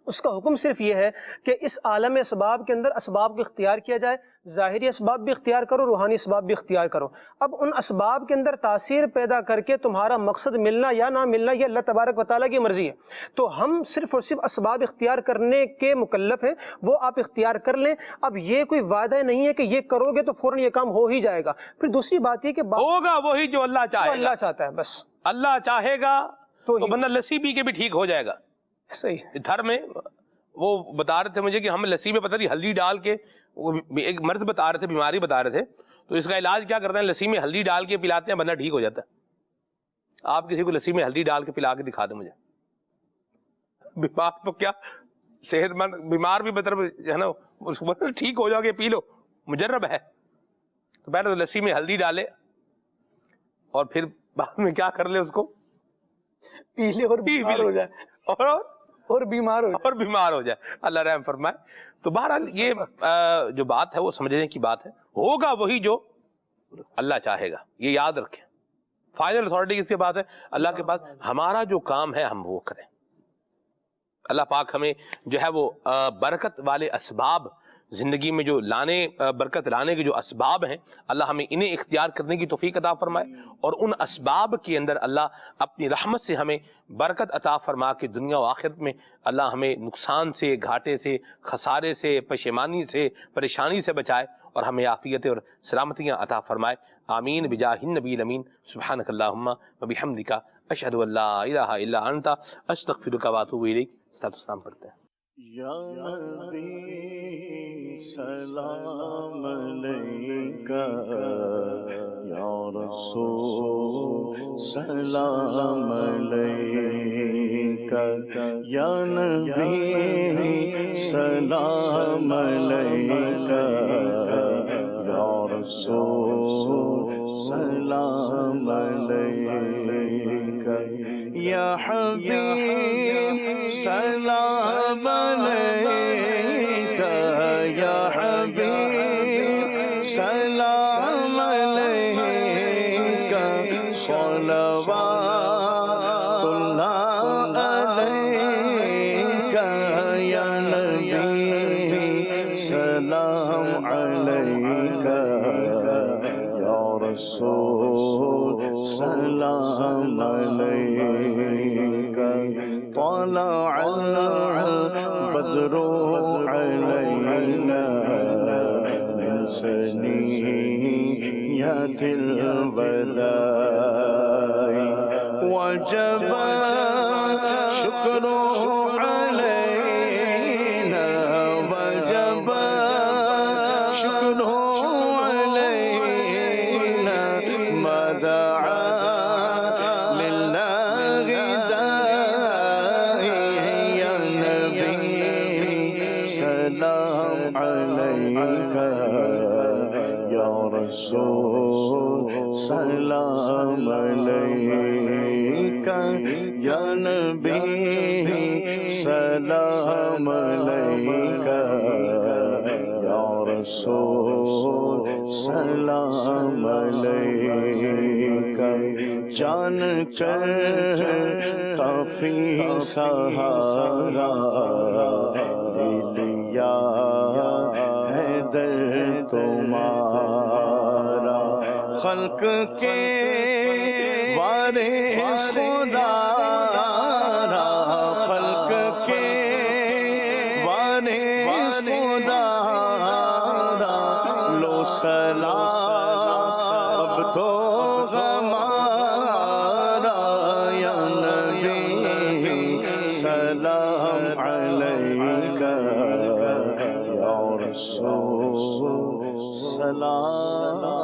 اس کا حکم صرف یہ ہے کہ اس عالم اسباب کے اندر اسباب کو اختیار کیا جائے. ظاہری اسباب بھی اختیار کرو، روحانی اسباب بھی اختیار کرو. اب ان اسباب کے اندر تاثیر پیدا کر کے تمہارا مقصد ملنا یا نہ ملنا یہ اللہ تبارک و تعالیٰ کی مرضی ہے. تو ہم صرف اور صرف اسباب اختیار کرنے کے مکلف ہیں، وہ آپ اختیار کر لیں. اب یہ کوئی وعدہ نہیں ہے کہ یہ کرو گے تو فوراً یہ کام ہو ہی جائے گا. پھر دوسری بات یہ کہ ہوگا وہی جو اللہ چاہے، اللہ چاہتا ہے. بس اللہ چاہے گا تو بندہ لسی پی کے بھی ٹھیک ہو جائے گا. صحیح. گھر میں وہ بتا رہے تھے مجھے کہ ہم لسی میں پتہ نہیں ہلدی ڈال کے، ایک مرض بتا رہے تھے، بیماری بتا رہے تھے، تو اس کا علاج کیا کرتے ہیں، لسی میں ہلدی ڈال کے پلاتے ہیں، بندہ ٹھیک ہو جاتا ہے. آپ کسی کو لسی میں ہلدی ڈال کے پلا کے دکھا دیں مجھے. بیمار تو کیا، صحت مند بیمار بھی مطلب ہے نا، اس کو ٹھیک ہو جاؤ گے، پی لو، مجرب ہے. تو پہلے تو لسی میں ہلدی ڈالے اور پھر بعد میں کیا کر لے، اس کو پی لے اور بیمار ہو جائے، اور بیمار ہو جائے. اللہ رحم فرمائے. تو بہرحال یہ جو بات ہے وہ سمجھنے کی بات ہے. ہوگا وہی جو اللہ چاہے گا، یہ یاد رکھیں. فائنل اتھارٹی کس کے پاس ہے؟ اللہ کے پاس. ہمارا جو کام ہے ہم وہ کریں. اللہ پاک ہمیں جو ہے وہ برکت والے اسباب زندگی میں جو برکت لانے کے جو اسباب ہیں، اللہ ہمیں انہیں اختیار کرنے کی توفیق عطا فرمائے، اور ان اسباب کے اندر اللہ اپنی رحمت سے ہمیں برکت عطا فرما کے دنیا و آخرت میں اللہ ہمیں نقصان سے، گھاٹے سے، خسارے سے، پشیمانی سے، پریشانی سے بچائے، اور ہمیں عافیت اور سلامتیاں عطا فرمائے. آمین بجاہ النبی الامین. سبحانک اللہم و بحمدک، اشہد ان لا الہ الا انت، استغفرک و اتوب الیک. السلام پڑھتے ہیں. یا نبی سلام علیکہ، یا رسول سلام علیکہ، یا نبی سلام علیکہ، یا رسول سلام علیکہ، یا حبیب سلام علیکہ، یا حبیب سلام علیکہ، صلوات اللہ علیکہ، یا نبی سلام علیکہ، یا رسول سلام علیکہ. طلع البدر سنية البلاء وجب شكره علينا وجب شكره علينا ما دعا لله داعي يا نبي سلام عليك يا رسول سلام عليك يا نبي سلام عليك يا رسول سلام عليك جان کر کافی سہارا لیا ہے در تمہارا خلق کے وارث خدا را خلق کے وارث خدا را لو سلام اب تو ہمارا یا نبی سلام علیک یا رسول سلام